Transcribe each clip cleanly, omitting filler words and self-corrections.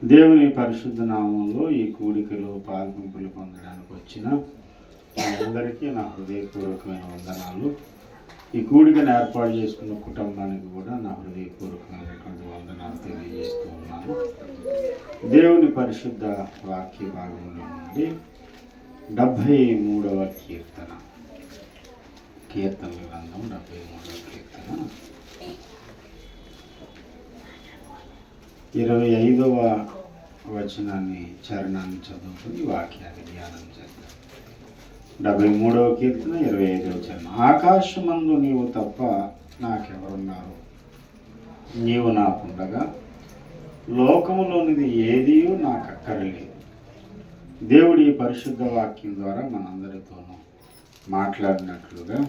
దేవుని పరిశుద్ధ నామంలో ఈ కూడికలో పాల్గొంపులు పొందడానికి వచ్చిన అందరికీ నా హృదయపూర్వకమైన వందనాలు. ఈ కూడికను ఏర్పాటు చేసుకున్న కుటుంబానికి కూడా నా హృదయపూర్వకమైనటువంటి వందనాలు తెలియజేస్తూ ఉన్నాను. దేవుని పరిశుద్ధ వాక్య భాగంలో నుండి 73వ కీర్తనల గ్రంథం 73వ కీర్తన 25వ వచనాన్ని చరణాన్ని చదువుకుని వాక్యాన్ని ధ్యానం చేద్దాం. 73వ కీర్తన 25వ చరణం. ఆకాశమందు నీవు తప్ప నాకెవరున్నారు, నీవు నాకుండగా లోకములోనిది ఏదీ నాకు అక్కరలేదు. దేవుడి పరిశుద్ధ వాక్యం ద్వారా మనందరితోనూ మాట్లాడినట్లుగా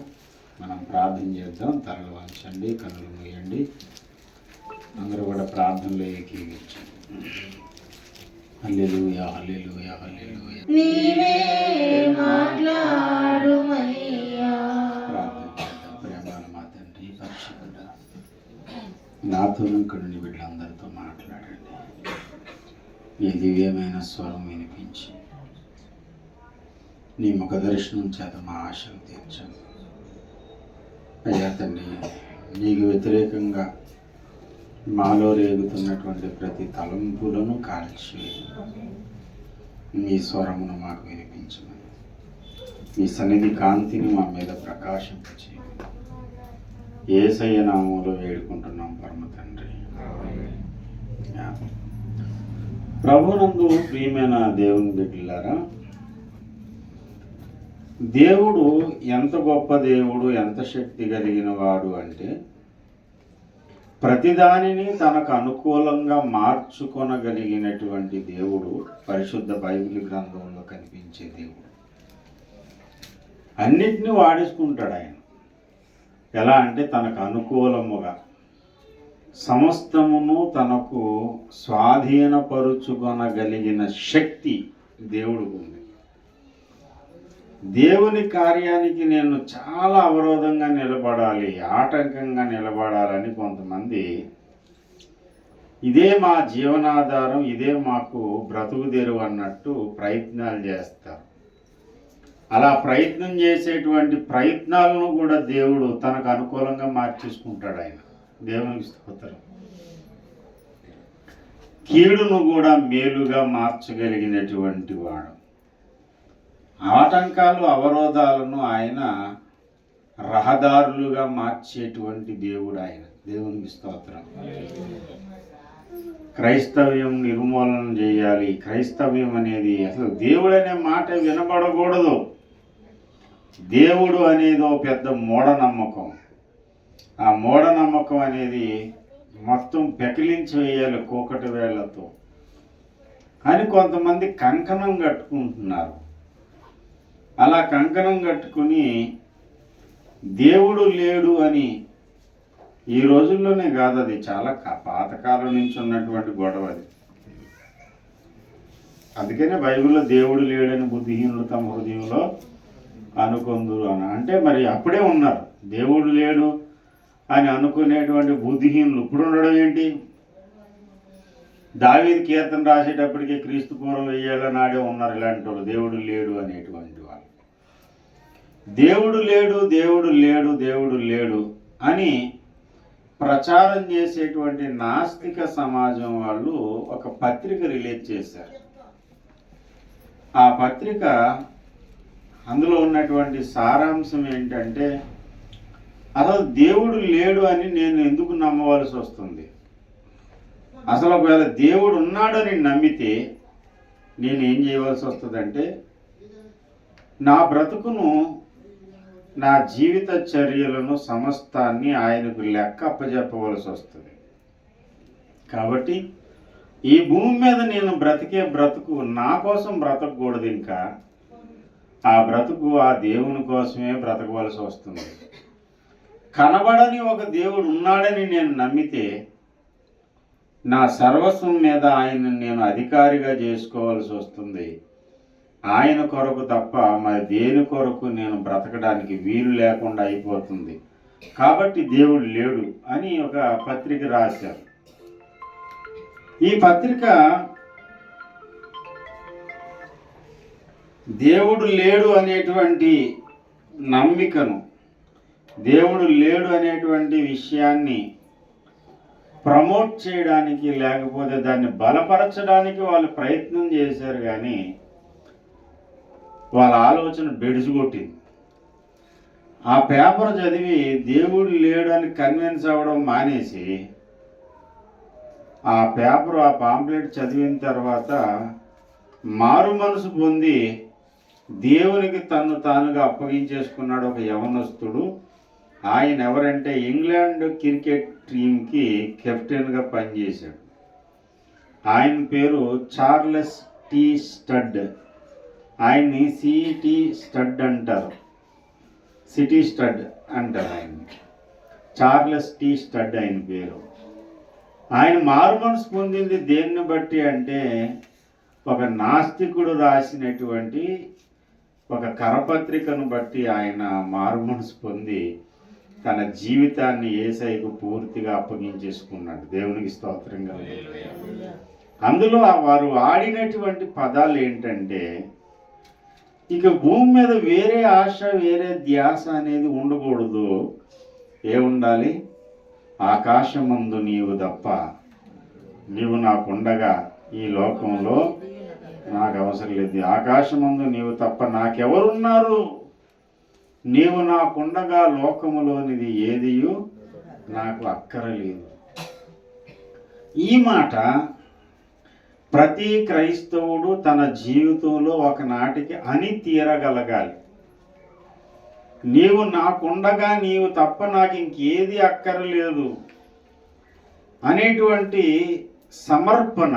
మనం ప్రార్థన చేద్దాం. తలలు వంచండి, కన్నులు మూయండి. అందరూ కూడా ప్రార్థనలో ఏకీవించండి. హల్లెలూయా, హల్లెలూయా, హల్లెలూయా. నీవే మాట్లాడుమయ్యా. ప్రార్థన చేద్దాం. ప్రేమల మా తండ్రి పరిశుద్ధుడా, నాతోనూ ఇక్కడ నీ బిడ్డలందరితో మాట్లాడండి. నీ దివ్యమైన స్వరం వినిపించి నీ ముఖ దర్శనం చేత మా ఆశలు తీర్చండి. అయ్యా తండ్రి, నీకు వ్యతిరేకంగా మాలో రేగుతున్నటువంటి ప్రతి తలంపులను కాల్చి నీ స్వరమును మాకు వినిపించమని, నీ సన్నిధి కాంతిని మా మీద ప్రకాశింపచేయమని యేసయ్య నామములో వేడుకుంటున్నాం పరమ తండ్రి. ప్రభునందు ప్రియమైన దేవుని బిడ్డలారా, దేవుడు ఎంత గొప్ప దేవుడు, ఎంత శక్తి కలిగిన వాడు అంటే ప్రతిదానిని తనకు అనుకూలంగా మార్చుకొనగలిగినటువంటి దేవుడు పరిశుద్ధ బైబిల్ గ్రంథంలో కనిపించే దేవుడు. అన్నిటినీ వాడేసుకుంటాడు ఆయన. ఎలా అంటే తనకు అనుకూలముగా సమస్తమును తనకు స్వాధీనపరుచుకొనగలిగిన శక్తి దేవుడికి ఉంది. దేవుని కార్యానికి నేను చాలా అవరోధంగా నిలబడాలి, ఆటంకంగా నిలబడాలని కొంతమంది ఇదే మా జీవనాధారం, ఇదే మాకు బ్రతుకుదెరువు అన్నట్టు ప్రయత్నాలు చేస్తారు. అలా ప్రయత్నం చేసేటువంటి ప్రయత్నాలను కూడా దేవుడు తనకు అనుకూలంగా మార్చేసుకుంటాడు. ఆయన దేవునికి స్తోత్రం. కీడును కూడా మేలుగా మార్చగలిగినటువంటి వాడు. ఆటంకాలు, అవరోధాలను ఆయన రహదారులుగా మార్చేటువంటి దేవుడు ఆయన. దేవునికి స్తోత్రం. క్రైస్తవ్యం నిర్మూలన చేయాలి. క్రైస్తవ్యం అనేది అసలు దేవుడు అనే మాట వినబడకూడదు. దేవుడు అనేది ఒక పెద్ద మూఢనమ్మకం. ఆ మూఢనమ్మకం అనేది మొత్తం పెకిలించి వేయాలి కూకటి వేళ్లతో అని కొంతమంది కంకణం కట్టుకుంటున్నారు. అలా కంకణం కట్టుకుని దేవుడు లేడు అని ఈ రోజుల్లోనే కాదు, అది చాలా పాతకాలం నుంచి ఉన్నటువంటి గొడవ అది. అందుకనే బైబిల్లో దేవుడు లేడని బుద్ధిహీనులు తమ హృదయంలో అనుకొందురు అని అంటే మరి అప్పుడే ఉన్నారు. దేవుడు లేడు అని అనుకునేటువంటి బుద్ధిహీనులు ఇప్పుడు ఉండడం ఏంటి? దావీదు కీర్తన రాసేటప్పటికీ క్రీస్తు పూర్వం 1000 ఏళ్ల నాడే ఉన్నారు ఇలాంటి వాళ్ళు, దేవుడు లేడు అనేటువంటి వాళ్ళు. దేవుడు లేడు, దేవుడు లేడు, దేవుడు లేడు అని ప్రచారం చేసేటువంటి నాస్తిక సమాజం వాళ్ళు ఒక పత్రిక రిలీజ్ చేశారు. ఆ పత్రిక అందులో ఉన్నటువంటి సారాంశం ఏంటంటే, అసలు దేవుడు లేడు అని నేను ఎందుకు నమ్మవలసి వస్తుంది? అసలు ఒకవేళ దేవుడు ఉన్నాడని నమ్మితే నేను ఏం చేయవలసి వస్తుందంటే, నా బ్రతుకును, నా జీవిత చర్యలను సమస్తాన్ని ఆయనకు లెక్క అప్పచెప్పవలసి వస్తుంది. కాబట్టి ఈ భూమి మీద నేను బ్రతికే బ్రతుకు నా కోసం బ్రతకూడదు, ఇంకా ఆ బ్రతుకు ఆ దేవుని కోసమే బ్రతకవలసి వస్తుంది. కనబడని ఒక దేవుడు ఉన్నాడని నేను నమ్మితే నా సర్వస్వం మీద ఆయన నేను అధికారిగా చేసుకోవాల్సి వస్తుంది. ఆయన కొరకు తప్ప మరి దేని కొరకు నేను బ్రతకడానికి వీలు లేకుండా అయిపోతుంది. కాబట్టి దేవుడు లేడు అని ఒక పత్రిక రాశారు. ఈ పత్రిక దేవుడు లేడు అనేటువంటి నమ్మికను, దేవుడు లేడు అనేటువంటి విషయాన్ని ప్రమోట్ చేయడానికి, లేకపోతే దాన్ని బలపరచడానికి వాళ్ళు ప్రయత్నం చేశారు, కానీ వాళ్ళ ఆలోచన బెడిసిగొట్టింది. ఆ పేపర్ చదివి దేవుడు లేడు అని కన్విన్స్ అవ్వడం మానేసి, ఆ పేపర్, ఆ పాంప్లెట్ చదివిన తర్వాత మారు మనసు పొంది దేవునికి తను తానుగా అప్పగించేసుకున్నాడు ఒక యవనస్తుడు. ఆయన ఎవరంటే ఇంగ్లాండ్ క్రికెట్ టీంకి కెప్టెన్గా పనిచేశాడు. ఆయన పేరు చార్లెస్ టీ స్టడ్. ఆయన్ని సిటీ స్టడ్ అంటారు, సిటీ స్టడ్ అంటారు ఆయన్ని. చార్లెస్ టీ స్టడ్ ఆయన పేరు. ఆయన మారు మనసు పొందింది దేన్ని బట్టి అంటే, ఒక నాస్తికుడు రాసినటువంటి ఒక కరపత్రికను బట్టి ఆయన మారు మనసు పొంది తన జీవితాన్ని యేసయ్యకు పూర్తిగా అప్పగించేసుకున్నాడు. దేవునికి స్తోత్రం కలుగుతుంది. అందులో వారు ఆడినటువంటి పదాలు ఏంటంటే, ఇక భూమి మీద వేరే ఆశ, వేరే ధ్యాస అనేది ఉండకూడదు. ఏముండాలి? ఆకాశమందు నీవు తప్ప, నీవు నాకుండగా ఈ లోకంలో నాకు అవసరం లేదు. ఆకాశమందు నీవు తప్ప నాకెవరున్నారు? నీవు నాకుండగా లోకములోనిది ఏదియు నాకు అక్కరలేదు. ఈ మాట ప్రతి క్రైస్తవుడు తన జీవితంలో ఒకనాటికి అని తీరగలగాలి. నీవు నాకుండగా నీవు తప్ప నాకు ఇంకేది అక్కరలేదు అనేటువంటి సమర్పణ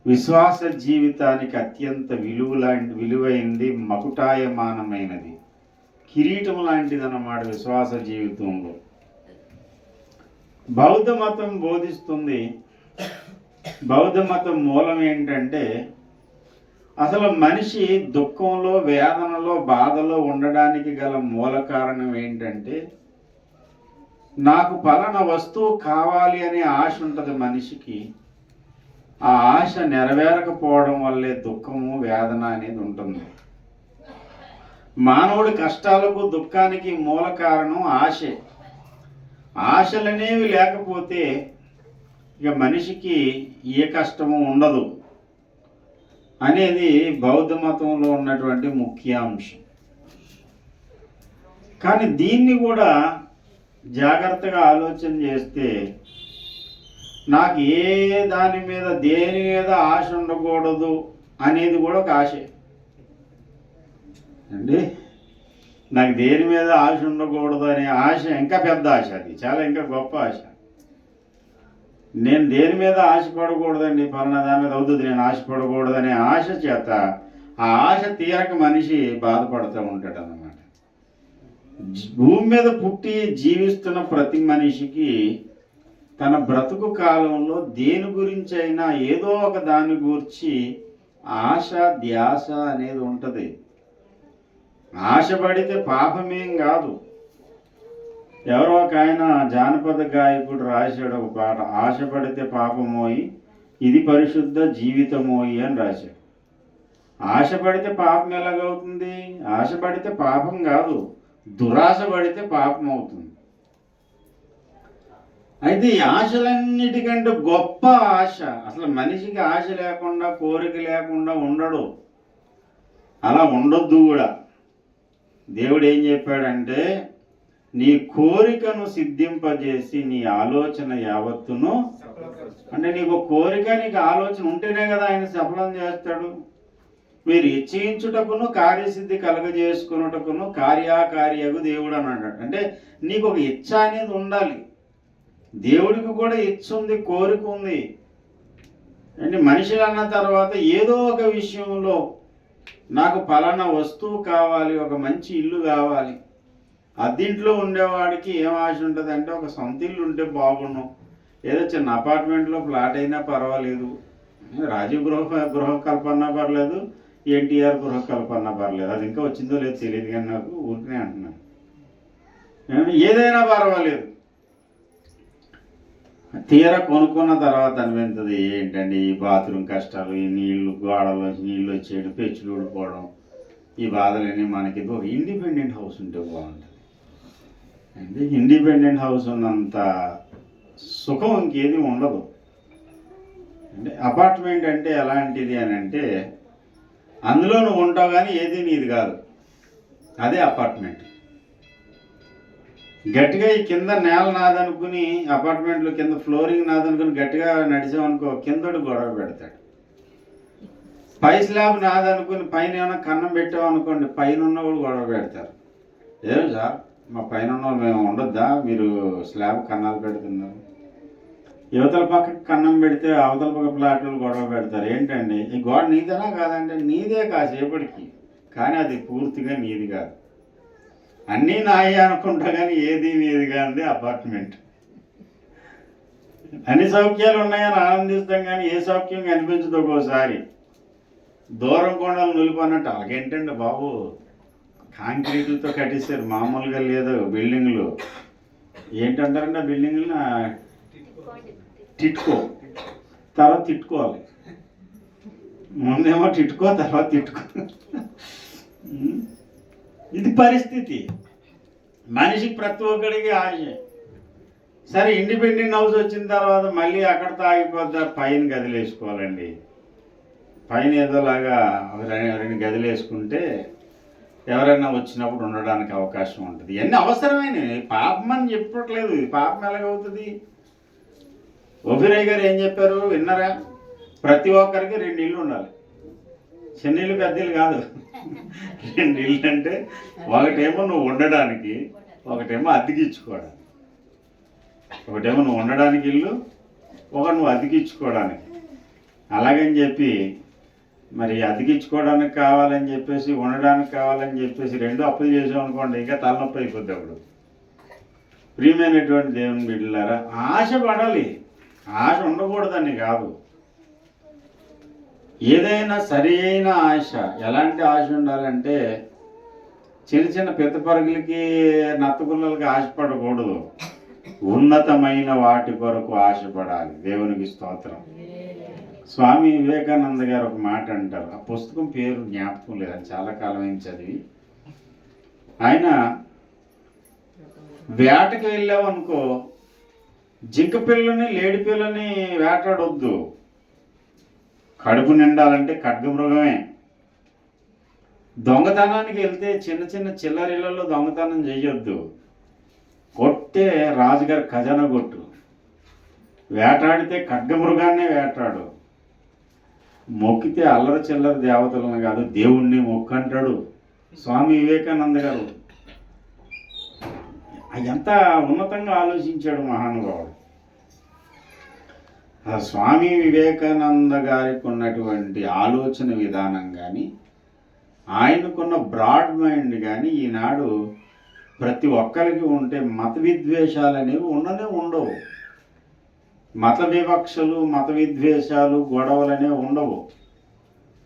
విశ్వాస జీవితానికి అత్యంత విలువైంది, మకుటాయమానమైనది, కిరీటం లాంటిది అన్నమాట విశ్వాస జీవితంలో. బౌద్ధ మతం బోధిస్తుంది, బౌద్ధ మతం మూలం ఏంటంటే, అసలు మనిషి దుఃఖంలో, వేదనలో, బాధలో ఉండడానికి గల మూల కారణం ఏంటంటే, నాకు పలానా వస్తువు కావాలి అనే ఆశ ఉంటుంది మనిషికి. ఆ ఆశ నెరవేరకపోవడం వల్లే దుఃఖము, వేదన అనేది ఉంటుంది. మానవుడి కష్టాలకు, దుఃఖానికి మూల కారణం ఆశే. ఆశలనేవి లేకపోతే ఇక మనిషికి ఏ కష్టము ఉండదు అనేది బౌద్ధ మతంలో ఉన్నటువంటి ముఖ్య అంశం. కానీ దీన్ని కూడా జాగ్రత్తగా ఆలోచన చేస్తే, నాకు ఏ దాని మీద, దేని మీద ఆశ ఉండకూడదు అనేది కూడా ఒక ఆశే అండి. నాకు దేని మీద ఆశ ఉండకూడదు అనే ఆశ ఇంకా పెద్ద ఆశ, అది చాలా ఇంకా గొప్ప ఆశ. నేను దేని మీద ఆశపడకూడదండి, పలానా దాని మీద అవుతుంది, నేను ఆశపడకూడదు అనే ఆశ చేత ఆ ఆశ తీరక మనిషి బాధపడుతూ ఉంటాడు అన్నమాట. భూమి మీద పుట్టి జీవిస్తున్న ప్రతి మనిషికి తన బ్రతుకు కాలంలో దేని గురించి అయినా ఏదో ఒక దాని గురించి ఆశ, ధ్యాస అనేది ఉంటుంది. ఆశపడితే పాపమేం కాదు. ఎవరో ఒక ఆయన జానపద గాయకుడు రాశాడు ఒక పాట, ఆశపడితే పాపమోయి ఇది పరిశుద్ధ జీవితమోయి అని రాశాడు. ఆశపడితే పాపం ఎలాగవుతుంది? ఆశపడితే పాపం కాదు, దురాశ పడితే పాపం అవుతుంది. అయితే ఈ ఆశలన్నిటికంటే గొప్ప ఆశ, అసలు మనిషికి ఆశ లేకుండా, కోరిక లేకుండా ఉండడు, అలా ఉండొద్దు కూడా. దేవుడు ఏం చెప్పాడంటే, నీ కోరికను సిద్ధింపజేసి నీ ఆలోచన యావత్తును, అంటే నీకు కోరిక, నీకు ఆలోచన ఉంటేనే కదా ఆయన సఫలం చేస్తాడు. మీరు ఇచ్చించుటకును కార్యసిద్ధి కలగజేసుకున్నటకును కార్యాకార్యకు దేవుడు అని అన్నాడు. అంటే నీకు ఒక ఇచ్చ అనేది ఉండాలి. దేవుడికి కూడా ఇచ్చ ఉంది, కోరిక ఉంది. అంటే మనిషి అన్న తర్వాత ఏదో ఒక విషయంలో నాకు పలానా వస్తువు కావాలి, ఒక మంచి ఇల్లు కావాలి. అద్దింట్లో ఉండేవాడికి ఏం ఆశ ఉంటుంది అంటే, ఒక సొంత ఇల్లు ఉంటే బాగుండు, ఏదో చిన్న అపార్ట్మెంట్లో ఫ్లాట్ అయినా పర్వాలేదు, రాజీవ్ గృహకల్పన పర్లేదు, ఎన్టీఆర్ గృహకల్పన పర్లేదు. అది ఇంకా వచ్చిందో లేదో తెలియదు, కానీ నాకు ఊరికనే అంటున్నాను, ఏదైనా పర్వాలేదు. తీరా కొనుక్కున్న తర్వాత అనిపించదు, ఏంటండి ఈ బాత్రూమ్ కష్టాలు, ఈ నీళ్లు, గోడలో నీళ్ళు వచ్చేయడం, పెచ్చులు ఊడిపోవడం, ఈ బాధలన్నీ మనకి ఒక ఇండిపెండెంట్ హౌస్ ఉంటే బాగుంటుంది. అంటే ఇండిపెండెంట్ హౌస్ ఉన్నంత సుఖం ఇంకేది ఉండదు. అంటే అపార్ట్మెంట్ అంటే ఎలాంటిది అని అంటే అందులో నువ్వు ఉంటావు కానీ ఏది నీది కాదు, అదే అపార్ట్మెంట్. గట్టిగా ఈ కింద నేల నాదనుకుని అపార్ట్మెంట్లో కింద ఫ్లోరింగ్ నాదనుకుని గట్టిగా నడిచామనుకో కిందోడు గొడవ పెడతాడు. పై స్లాబ్ నాదనుకుని పైన ఏమైనా కన్నం పెట్టామనుకోండి పైన ఉన్నవాళ్ళు గొడవ పెడతారు. ఏం సార్ మా పైన ఉన్న మేము ఉండొద్దా, మీరు స్లాబ్ కన్నాలు పెడుతున్నారు. యువతల పక్కకి కన్నం పెడితే అవతల పక్క ప్లాట్లు గొడవ పెడతారు. ఏంటండి ఈ గోడ నీదేనా కాదంటే నీదే కాసేపటికి, కానీ అది పూర్తిగా నీది కాదు. అన్నీ నాయే అనుకుంటా కానీ ఏది నీది కాదు అపార్ట్మెంట్. అన్ని సౌఖ్యాలు ఉన్నాయని ఆనందిస్తాం కానీ ఏ సౌఖ్యం కనిపించదు. ఒక్కోసారి దూరం కొండలు నిలిపన్నట్టు అలాగేంటండి బాబు, కాంక్రీట్లతో కట్టేశారు, మామూలుగా లేదు బిల్డింగ్లు. ఏంటంటారండి ఆ బిల్డింగ్లు టిట్కో, తర్వాత తిట్టుకోవాలి. ముందేమో టిట్కో, తర్వాత తిట్టుకో. ఇది పరిస్థితి. మనిషికి ప్రతి ఒక్కడికి ఆశ. సరే ఇండిపెండెంట్ హౌస్ వచ్చిన తర్వాత మళ్ళీ అక్కడితో ఆగిపోద్దా, పైన గదులు వేసుకోవాలండి. పైన ఏదోలాగా రెండు గదులు వేసుకుంటే ఎవరైనా వచ్చినప్పుడు ఉండడానికి అవకాశం ఉంటుంది. ఇవన్నీ అవసరమైనవి, పాపం అని చెప్పట్లేదు. ఇది పాపం ఎలాగవుతుంది? ఓబిరాయ్ గారు ఏం చెప్పారు విన్నారా? ప్రతి ఒక్కరికి 2 ఇళ్ళు ఉండాలి. చిన్న ఇల్లు పెద్ద ఇల్లు కాదు, 2 ఇళ్ళు అంటే ఒకటేమో నువ్వు ఉండడానికి, ఒకటేమో అద్దెకిచ్చుకోవడానికి. ఒకటేమో నువ్వు ఉండడానికి ఇల్లు, ఒకటి నువ్వు అద్దెకిచ్చుకోవడానికి. అలాగని చెప్పి మరి అద్దెకిచ్చుకోవడానికి కావాలని చెప్పేసి ఉండడానికి కావాలని చెప్పేసి 2 అప్పులు చేసాం అనుకోండి, ఇంకా తలనొప్పి అయిపోద్ది అప్పుడు. ప్రియమైనటువంటి దేవుని బిడ్డలారా, ఆశ పడాలి, ఆశ ఉండకూడదని కాదు. ఏదైనా సరి అయిన ఆశ. ఎలాంటి ఆశ ఉండాలంటే చిన్న చిన్న పెద్ద పరుగులకి నత్తగుల్లలకి ఆశపడకూడదు. ఉన్నతమైన వాటి కొరకు ఆశపడాలి. దేవునికి స్తోత్రం. స్వామి వివేకానంద గారు ఒక మాట అంటారు, ఆ పుస్తకం పేరు జ్ఞాపకం లేదు, అది చాలా కాలమైన చదివి. ఆయన వేటకి వెళ్ళామనుకో, జింక పిల్లని లేడి పిల్లని వేటాడొద్దు. కడుపు నిండాలంటే ఖడ్గమృగమే. దొంగతనానికి వెళ్తే చిన్న చిన్న చిల్లరిళ్లలో దొంగతనం చేయొద్దు. కొట్టే రాజుగారి ఖజానా కొట్టు. వేటాడితే ఖడ్గమృగాన్నే వేటాడు. మొక్కితే అల్లరి చిల్లర దేవతలను కాదు దేవుణ్ణి మొక్కంటాడు స్వామి వివేకానంద గారు. ఎంత ఉన్నతంగా ఆలోచించాడు మహానుభావుడు. స్వామి వివేకానంద గారికి ఉన్నటువంటి ఆలోచన విధానం కానీ, ఆయనకున్న బ్రాడ్ మైండ్ కానీ ఈనాడు ప్రతి ఒక్కరికి ఉంటే మత విద్వేషాలు అనేవి ఉండవు. మత వివక్షలు, మత విద్వేషాలు, గొడవలు అనేవి ఉండవు.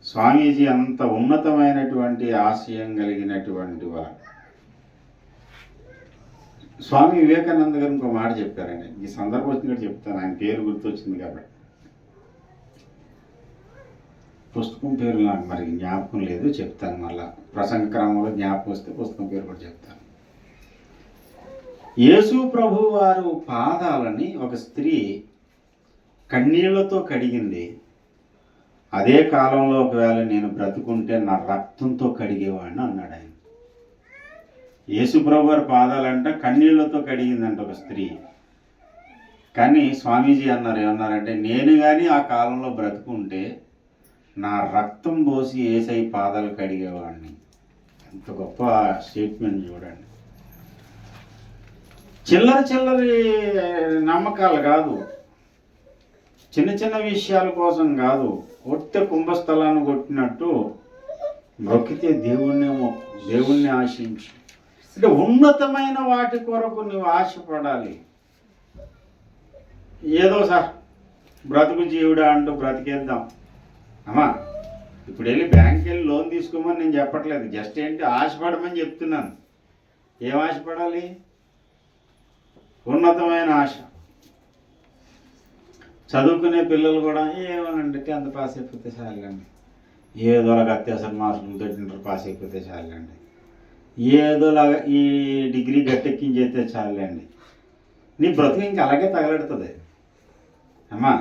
స్వామీజీ అంత ఉన్నతమైనటువంటి ఆశయం కలిగినటువంటి వారు. స్వామి వివేకానంద గారు ఇంకో మాట చెప్పారండి, ఈ సందర్భం వచ్చింది కూడా చెప్తాను, ఆయన పేరు గుర్తొచ్చింది కాబట్టి. పుస్తకం పేరు నాకు మరి జ్ఞాపకం లేదు, చెప్తాను మళ్ళా ప్రసంగ క్రమంలో జ్ఞాపకం వస్తే పుస్తకం పేరు కూడా చెప్తాను. యేసు ప్రభు వారు పాదాలని ఒక స్త్రీ కన్నీళ్లతో కడిగింది. అదే కాలంలో ఒకవేళ నేను బ్రతుకుంటే నా రక్తంతో కడిగేవాడిని అన్నాడు ఆయన. యేసు ప్రభు వారి పాదాలంట కన్నీళ్లతో కడిగిందంట ఒక స్త్రీ. కానీ స్వామీజీ అన్నారు, ఏమన్నారంటే, నేను కానీ ఆ కాలంలో బ్రతుకుంటే నా రక్తం పోసి యేసయ్య పాదాలు కడిగేవాడిని. ఎంత గొప్ప స్టేట్మెంట్ చూడండి. చిల్లరి నమ్మకాలు కాదు, చిన్న చిన్న విషయాల కోసం కాదు. కొట్టే కుంభస్థలాన్ని కొట్టినట్టు మొక్కితే దేవుణ్ణి ఆశించు. అంటే ఉన్నతమైన వాటి కొరకు నువ్వు ఆశపడాలి. ఏదో సార్ బ్రతుకు జీవుడా అంటూ బ్రతికేద్దాం. అమ్మా ఇప్పుడు వెళ్ళి బ్యాంక్కి వెళ్ళి లోన్ తీసుకోమని నేను చెప్పట్లేదు, జస్ట్ ఏంటి ఆశపడమని చెప్తున్నాను. ఏం ఆశపడాలి? ఉన్నతమైన ఆశ. చదువుకునే పిల్లలు కూడా ఏమోనండి 10th పాస్ అయిపోతే చాలండి, ఏదోలాగా అత్యవసర మార్కులతో ఇంటర్ పాస్ అయిపోతే చాలండి, ఏదోలాగా ఈ డిగ్రీ గట్టెక్కించేస్తే చాలండి. నీ బ్రతుకు ఇంక అలాగే తగలెడుతుంది. అమ్మా,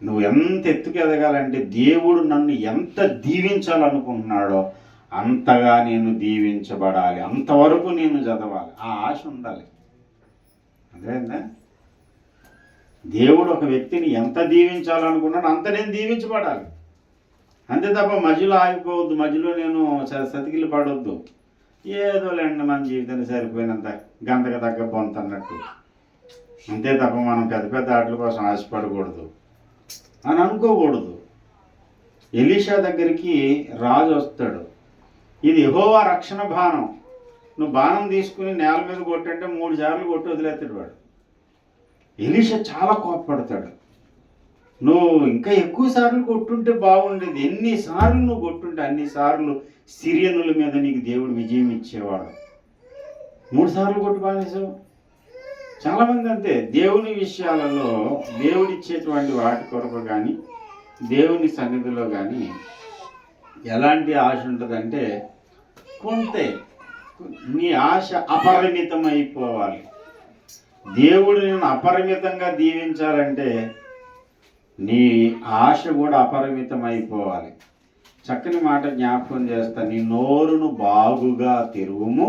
నువ్వు ఎంత ఎత్తుకు ఎదగాలంటే దేవుడు నన్ను ఎంత దీవించాలనుకుంటున్నాడో అంతగా నేను దీవించబడాలి, అంతవరకు నేను చదవాలి, ఆ ఆశ ఉండాలి. అదేందా, దేవుడు ఒక వ్యక్తిని ఎంత దీవించాలనుకున్నాడో అంత నేను దీవించబడాలి, అంతే తప్ప మధ్యలో ఆగిపోవద్దు, మధ్యలో నేను సతికిలు పడవద్దు. ఏదో లేండి మన జీవితాన్ని సరిపోయినంత గంటకు తగ్గ బొంత అన్నట్టు, అంతే తప్ప మనం పెద్ద పెద్ద ఆటల కోసం ఆశపడకూడదు అని అనుకోకూడదు. ఎలీషా దగ్గరికి రాజు వస్తాడు, ఇది యెహోవా రక్షణ బాణం, నువ్వు బాణం తీసుకుని నేల మీద కొట్టంటే 3 సార్లు కొట్టి వదిలేస్తాడు వాడు. ఎలీషా చాలా కోపపడతాడు, నువ్వు ఇంకా ఎక్కువ సార్లు కొట్టుంటే బాగుండేది, ఎన్నిసార్లు నువ్వు కొట్టుంటే అన్నిసార్లు సిరియనుల మీద నీకు దేవుడు విజయం ఇచ్చేవాడు, 3 సార్లు కొట్టి బానేసావు. చాలామంది అంతే, దేవుని విషయాలలో దేవుడిచ్చేటువంటి వాటి కొరకు కానీ దేవుని సన్నిధిలో కానీ ఎలాంటి ఆశ ఉంటుందంటే కొంతే, నీ ఆశ అపరిమితమైపోవాలి. దేవుడు నేను అపరిమితంగా దీవించాలంటే నీ ఆశ కూడా అపరిమితమైపోవాలి. చక్కని మాట జ్ఞాపకం చేస్తా, నీ నోరును బాగుగా తెరువుము.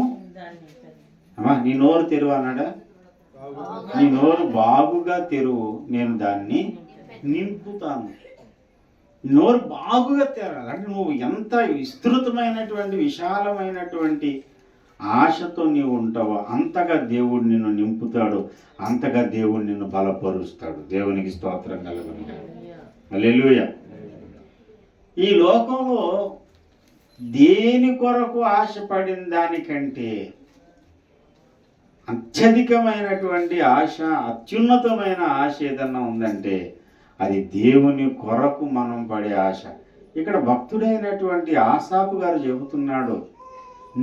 అమ్మా, నీ నోరు తెరువు అన్నాడా? నీ నోరు బాగుగా తెరువు, నేను దాన్ని నింపుతాను. నోరు బాగుగా తెరాలి అంటే నువ్వు ఎంత విస్తృతమైనటువంటి విశాలమైనటువంటి ఆశతో నీవు ఉంటావో అంతగా దేవుడు నిన్ను నింపుతాడు, అంతగా దేవుడు నిన్ను బలపరుస్తాడు. దేవునికి స్తోత్రం కలుగును. హల్లెలూయా. ఈ లోకంలో దేని కొరకు ఆశపడిన దానికంటే అత్యధికమైనటువంటి ఆశ, అత్యున్నతమైన ఆశ ఏదన్నా ఉందంటే అది దేవుని కొరకు మనం పడే ఆశ. ఇక్కడ భక్తుడైనటువంటి ఆసాపు గారు చెబుతున్నాడు,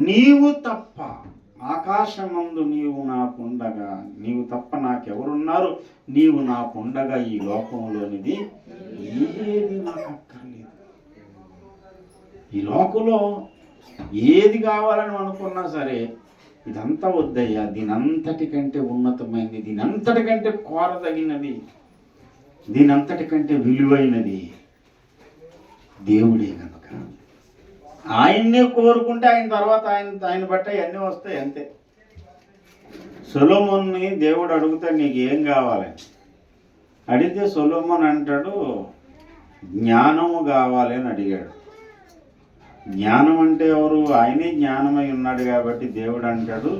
నీవు తప్ప ఆకాశమందు నీవు నాకుండగా, నీవు తప్ప నాకెవరున్నారు, నీవు నాకుండగా ఈ లోకంలోనిది ఏది నాకు అక్కర్లేదు. ఈ లోకంలో ఏది కావాలని అనుకున్నా సరే ఇదంతా వద్దయ్యా, దీనంతటికంటే ఉన్నతమైనది, దీనంతటికంటే కోరదగినది, దీనంతటికంటే విలువైనది దేవుడే కనుక ఆయన్నే కోరుకుంటే ఆయన తర్వాత ఆయన బట్ట అన్నీ వస్తాయి, అంతే. సొలొమోన్ని దేవుడు అడుగుతాడు, నీకు ఏం కావాలి అడిగితే సొలొమోన్ అంటాడు, జ్ఞానము కావాలి అని అడిగాడు. జ్ఞానం అంటే ఎవరు? ఆయనే జ్ఞానమై ఉన్నాడు కాబట్టి దేవుడు అంటాడు,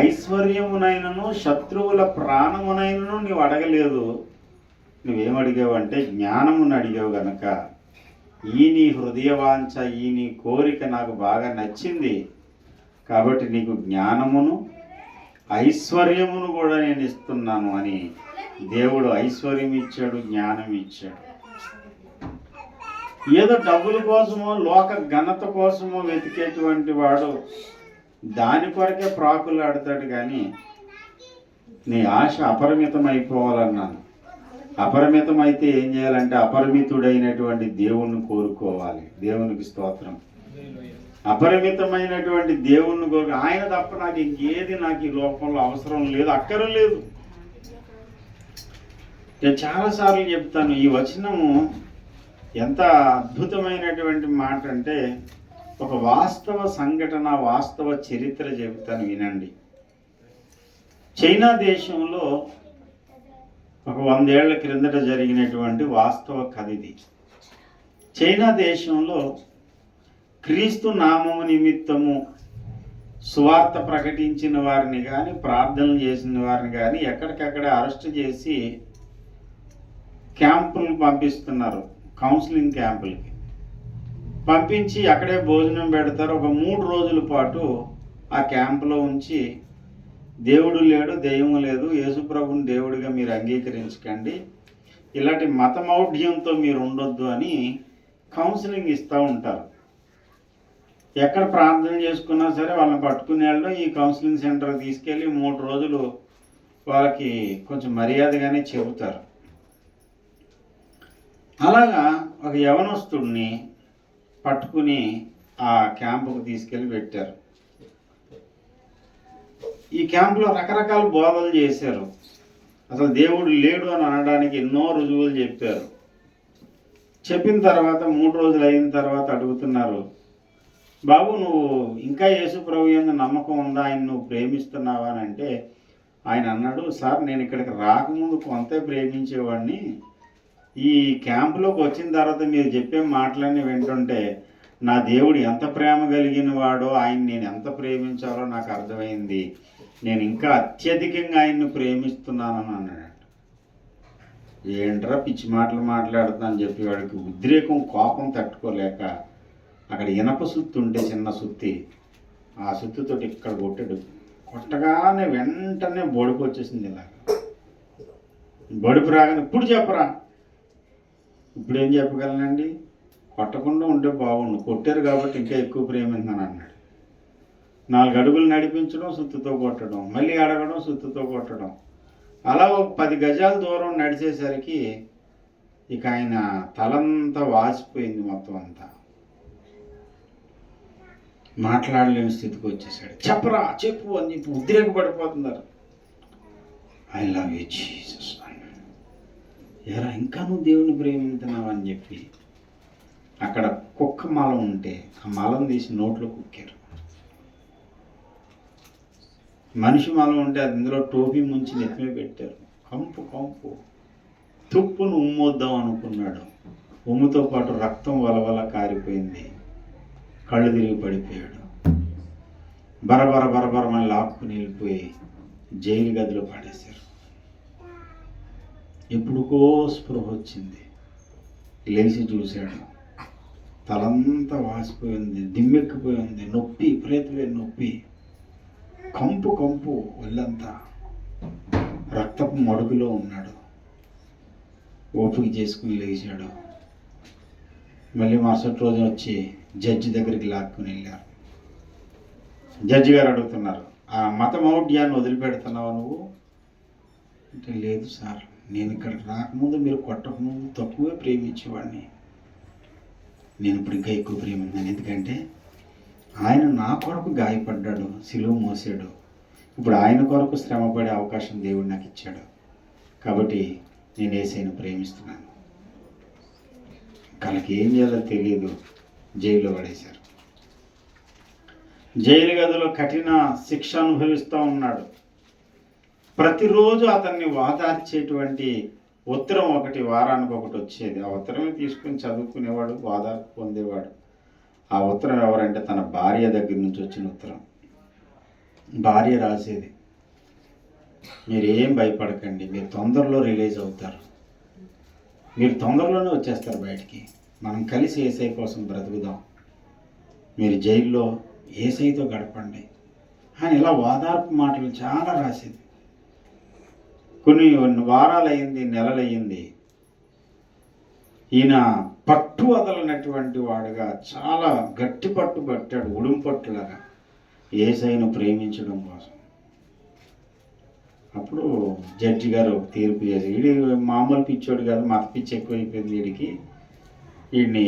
ఐశ్వర్యమునైనను శత్రువుల ప్రాణమునైనను నీవు అడగలేదు, నువ్వేమడిగావు అంటే జ్ఞానమును అడిగావు గనక ఈ నీ హృదయవాంఛ, ఈ నీ కోరిక నాకు బాగా నచ్చింది కాబట్టి నీకు జ్ఞానమును ఐశ్వర్యమును కూడా నేను ఇస్తున్నాను అని దేవుడు ఐశ్వర్యం ఇచ్చాడు, జ్ఞానం ఇచ్చాడు. ఏదో డబ్బుల కోసమో లోక ఘనత కోసమో వెతికేటువంటి వాడు దాని కొరకే ప్రాకులాడతాడు. కానీ నీ ఆశ అపరిమితం అయిపోవాలన్నాను. అపరిమితం అయితే ఏం చేయాలంటే అపరిమితుడైనటువంటి దేవుణ్ణి కోరుకోవాలి. దేవునికి స్తోత్రం. అపరిమితమైనటువంటి దేవుణ్ణి కోరు, ఆయన తప్ప నాకు ఇంకేది నాకు ఈ లోకంలో అవసరం లేదు, అక్కర్లేదు. నేను చాలాసార్లు చెప్తాను, ఈ వచనము ఎంత అద్భుతమైనటువంటి మాట అంటే ఒక వాస్తవ సంఘటన, వాస్తవ చరిత్ర చెబుతాను, వినండి. చైనా దేశంలో ఒక 100 ఏళ్ల క్రిందట జరిగినటువంటి వాస్తవ కథ ఇది. చైనా దేశంలో క్రీస్తు నామము నిమిత్తము సువార్త ప్రకటించిన వారిని కానీ, ప్రార్థనలు చేసిన వారిని కానీ ఎక్కడికక్కడ అరెస్ట్ చేసి క్యాంపులు పంపిస్తున్నారు, కౌన్సిలింగ్ క్యాంపులకి పంపించి అక్కడే భోజనం పెడతారు. ఒక 3 రోజుల పాటు ఆ క్యాంపులో ఉంచి దేవుడు లేడు, దెయ్యం లేదు, యేసుప్రభుని దేవుడిగా మీరు అంగీకరించకండి, ఇలాంటి మతమౌఢ్యంతో మీరు ఉండొద్దు అని కౌన్సిలింగ్ ఇస్తూ ఉంటారు. ఎక్కడ ప్రార్థన చేసుకున్నా సరే వాళ్ళని పట్టుకునే వాళ్ళు ఈ కౌన్సిలింగ్ సెంటర్కి తీసుకెళ్ళి 3 రోజులు వాళ్ళకి కొంచెం మర్యాదగానే చెబుతారు. అలాగా ఒక యవనస్తుడిని పట్టుకుని ఆ క్యాంపుకు తీసుకెళ్ళి పెట్టారు. ఈ క్యాంపులో రకరకాల బోధలు చేశారు. అసలు దేవుడు లేడు అని అనడానికి ఎన్నో రుజువులు చెప్పారు. చెప్పిన తర్వాత 3 రోజులు అయిన తర్వాత అడుగుతున్నారు, బాబు నువ్వు ఇంకా యేసు ప్రభు యందు నమ్మకం ఉందా, ఆయన నువ్వు ప్రేమిస్తున్నావా అని అంటే ఆయన అన్నాడు, సార్ నేను ఇక్కడికి రాకముందు కొంతే ప్రేమించేవాడిని, ఈ క్యాంపులోకి వచ్చిన తర్వాత మీరు చెప్పే మాటలన్నీ వింటుంటే నా దేవుడు ఎంత ప్రేమ కలిగిన వాడో, ఆయన నేను ఎంత ప్రేమించాలో నాకు అర్థమైంది, నేను ఇంకా అత్యధికంగా ఆయన్ని ప్రేమిస్తున్నానని అన్నాడు. ఏంట్రా పిచ్చి మాటలు మాట్లాడుతున్నా అని చెప్పి వాడికి ఉద్రేకం, కోపం తట్టుకోలేక అక్కడ ఇనప సుత్తి ఉంటే చిన్న సుత్తి, ఆ సుత్తితోటి ఇక్కడ కొట్టాడు. కొట్టగానే వెంటనే బొడుపు వచ్చేసింది. ఇలాగ బొడుపు రాగానే ఇప్పుడు చెప్పరా, ఇప్పుడు ఏం చెప్పగలనండి, కొట్టకుండా ఉంటే బాగుండు, కొట్టారు కాబట్టి ఇంకా ఎక్కువ ప్రేమించాను అన్నాడు. 4 అడుగులు నడిపించడం, సుత్తుతో కొట్టడం, మళ్ళీ అడగడం, సుత్తుతో కొట్టడం. అలా ఒక 10 గజాల దూరం నడిచేసరికి ఇక ఆయన తలంతా వాసిపోయింది, మొత్తం అంతా మాట్లాడలేని స్థితికి వచ్చేసాడు. చెప్పరా చెప్పు అని చెప్పి ఉద్రేకపడిపోతున్నారు. ఐ లవ్ యూ జీసస్ అన్నాడు. ఎరా ఇంకా నువ్వు దేవుని ప్రేమిస్తున్నావు అని చెప్పి అక్కడ కుక్క మాలం ఉంటే ఆ మాలం తీసి నోట్లో కుక్కారు. మనిషి మాలం ఉంటే అందులో టోపీ ముంచి నెత్తిమే పెట్టారు. కంపు కంపు తుప్పును ఉమ్మొద్దాం అనుకున్నాడు. ఉమ్ముతో పాటు రక్తం వలవల కారిపోయింది. కళ్ళు తిరిగి పడిపోయాడు. బరబర బరబరమని లాక్కుని వెళ్ళిపోయి జైలు గదిలో పడేశారు. ఎప్పుడుకో స్పృహ వచ్చింది. లేచి చూశాడు, తలంతా వాసిపోయింది, దిమ్మెక్కిపోయింది, నొప్పి, విపరీతమైన నొప్పి, కంపు కంపు, ఒళ్ళంతా రక్తపు మడుగులో ఉన్నాడు. ఓపిక చేసుకుని లేచాడు. మళ్ళీ మరుసటి రోజు వచ్చి జడ్జి దగ్గరికి లాక్కుని వెళ్ళారు. జడ్జి గారు అడుగుతున్నారు, ఆ మతమౌఢ్యాన్ని వదిలిపెడుతున్నావా నువ్వు అంటే, లేదు సార్, నేను ఇక్కడికి రాకముందు మీరు కొట్టకముందు తక్కువే ప్రేమించేవాడిని, నేను ఇప్పుడు ఇంకా ఎక్కువ ప్రేమించాను. ఎందుకంటే ఆయన నా కొరకు గాయపడ్డాడు, సిలువ మోసాడు, ఇప్పుడు ఆయన కొరకు శ్రమపడే అవకాశం దేవుడు నాకు ఇచ్చాడు, కాబట్టి నేను యేసయ్యను ప్రేమిస్తున్నాను. వాళ్ళకి ఏం చేయాలో తెలియదు, జైల్లో పడేశారు. జైలు గదిలో కఠిన శిక్ష అనుభవిస్తూ ఉన్నాడు. ప్రతిరోజు అతన్ని వాదార్చేటువంటి ఉత్తరం ఒకటి వారానికి ఒకటి వచ్చేది. ఆ ఉత్తరమే తీసుకుని చదువుకునేవాడు, వాదార్పు పొందేవాడు. ఆ ఉత్తరం ఎవరంటే తన భార్య దగ్గర నుంచి వచ్చిన ఉత్తరం. భార్య రాసేది, మీరేం భయపడకండి, మీరు తొందరలో రిలీజ్ అవుతారు, మీరు తొందరలోనే వచ్చేస్తారు బయటికి, మనం కలిసి యేసయ్య కోసం బ్రతుకుదాం, మీరు జైల్లో యేసయ్యతో గడపండి అని ఇలా వాదార్పు మాటలు చాలా రాసేది. కొన్ని వారాలయ్యింది, నెలలయ్యింది. ఈయన పట్టు వదలనటువంటి వాడుగా చాలా గట్టి పట్టు పట్టాడు, ఉడుం పట్టులాగా యేసయ్యను ప్రేమించడం కోసం. అప్పుడు జడ్జి గారు తీర్పు చేసి, వీడి మామూలు పిచ్చోడు కాదు, మత పిచ్చి ఎక్కువైపోయింది వీడికి, వీడిని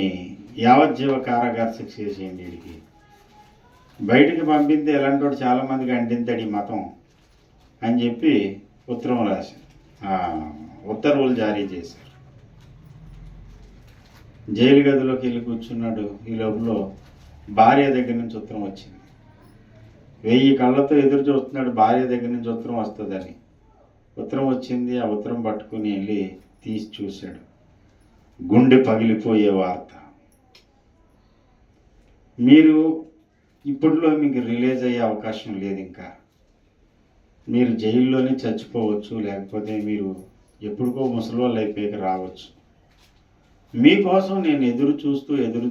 యావజ్జీవ కారాగార శిక్ష చేసేయండి, వీడికి బయటికి పంపితే ఎలాంటి వాడు చాలామందికి అంటింతాడు ఈ మతం అని చెప్పి ఉత్తరం రాశారు, ఉత్తర్వులు జారీ చేశారు. జైలు గదిలోకి వెళ్ళి కూర్చున్నాడు. ఈ లోపల భార్య దగ్గర నుంచి ఉత్తరం వచ్చింది. 1000 కళ్ళతో ఎదురు చూస్తున్నాడు భార్య దగ్గర నుంచి ఉత్తరం వస్తుందని. ఉత్తరం వచ్చింది. ఆ ఉత్తరం పట్టుకుని వెళ్ళి తీసి చూశాడు. గుండె పగిలిపోయే వార్త. మీరు ఇప్పట్లో మీకు రిలీజ్ అయ్యే అవకాశం లేదు, ఇంకా మీరు జైల్లోనే చచ్చిపోవచ్చు, లేకపోతే మీరు ఎప్పుడుకో ముసలివాళ్ళు అయిపోయాక రావచ్చు. మీకోసం నేను ఎదురు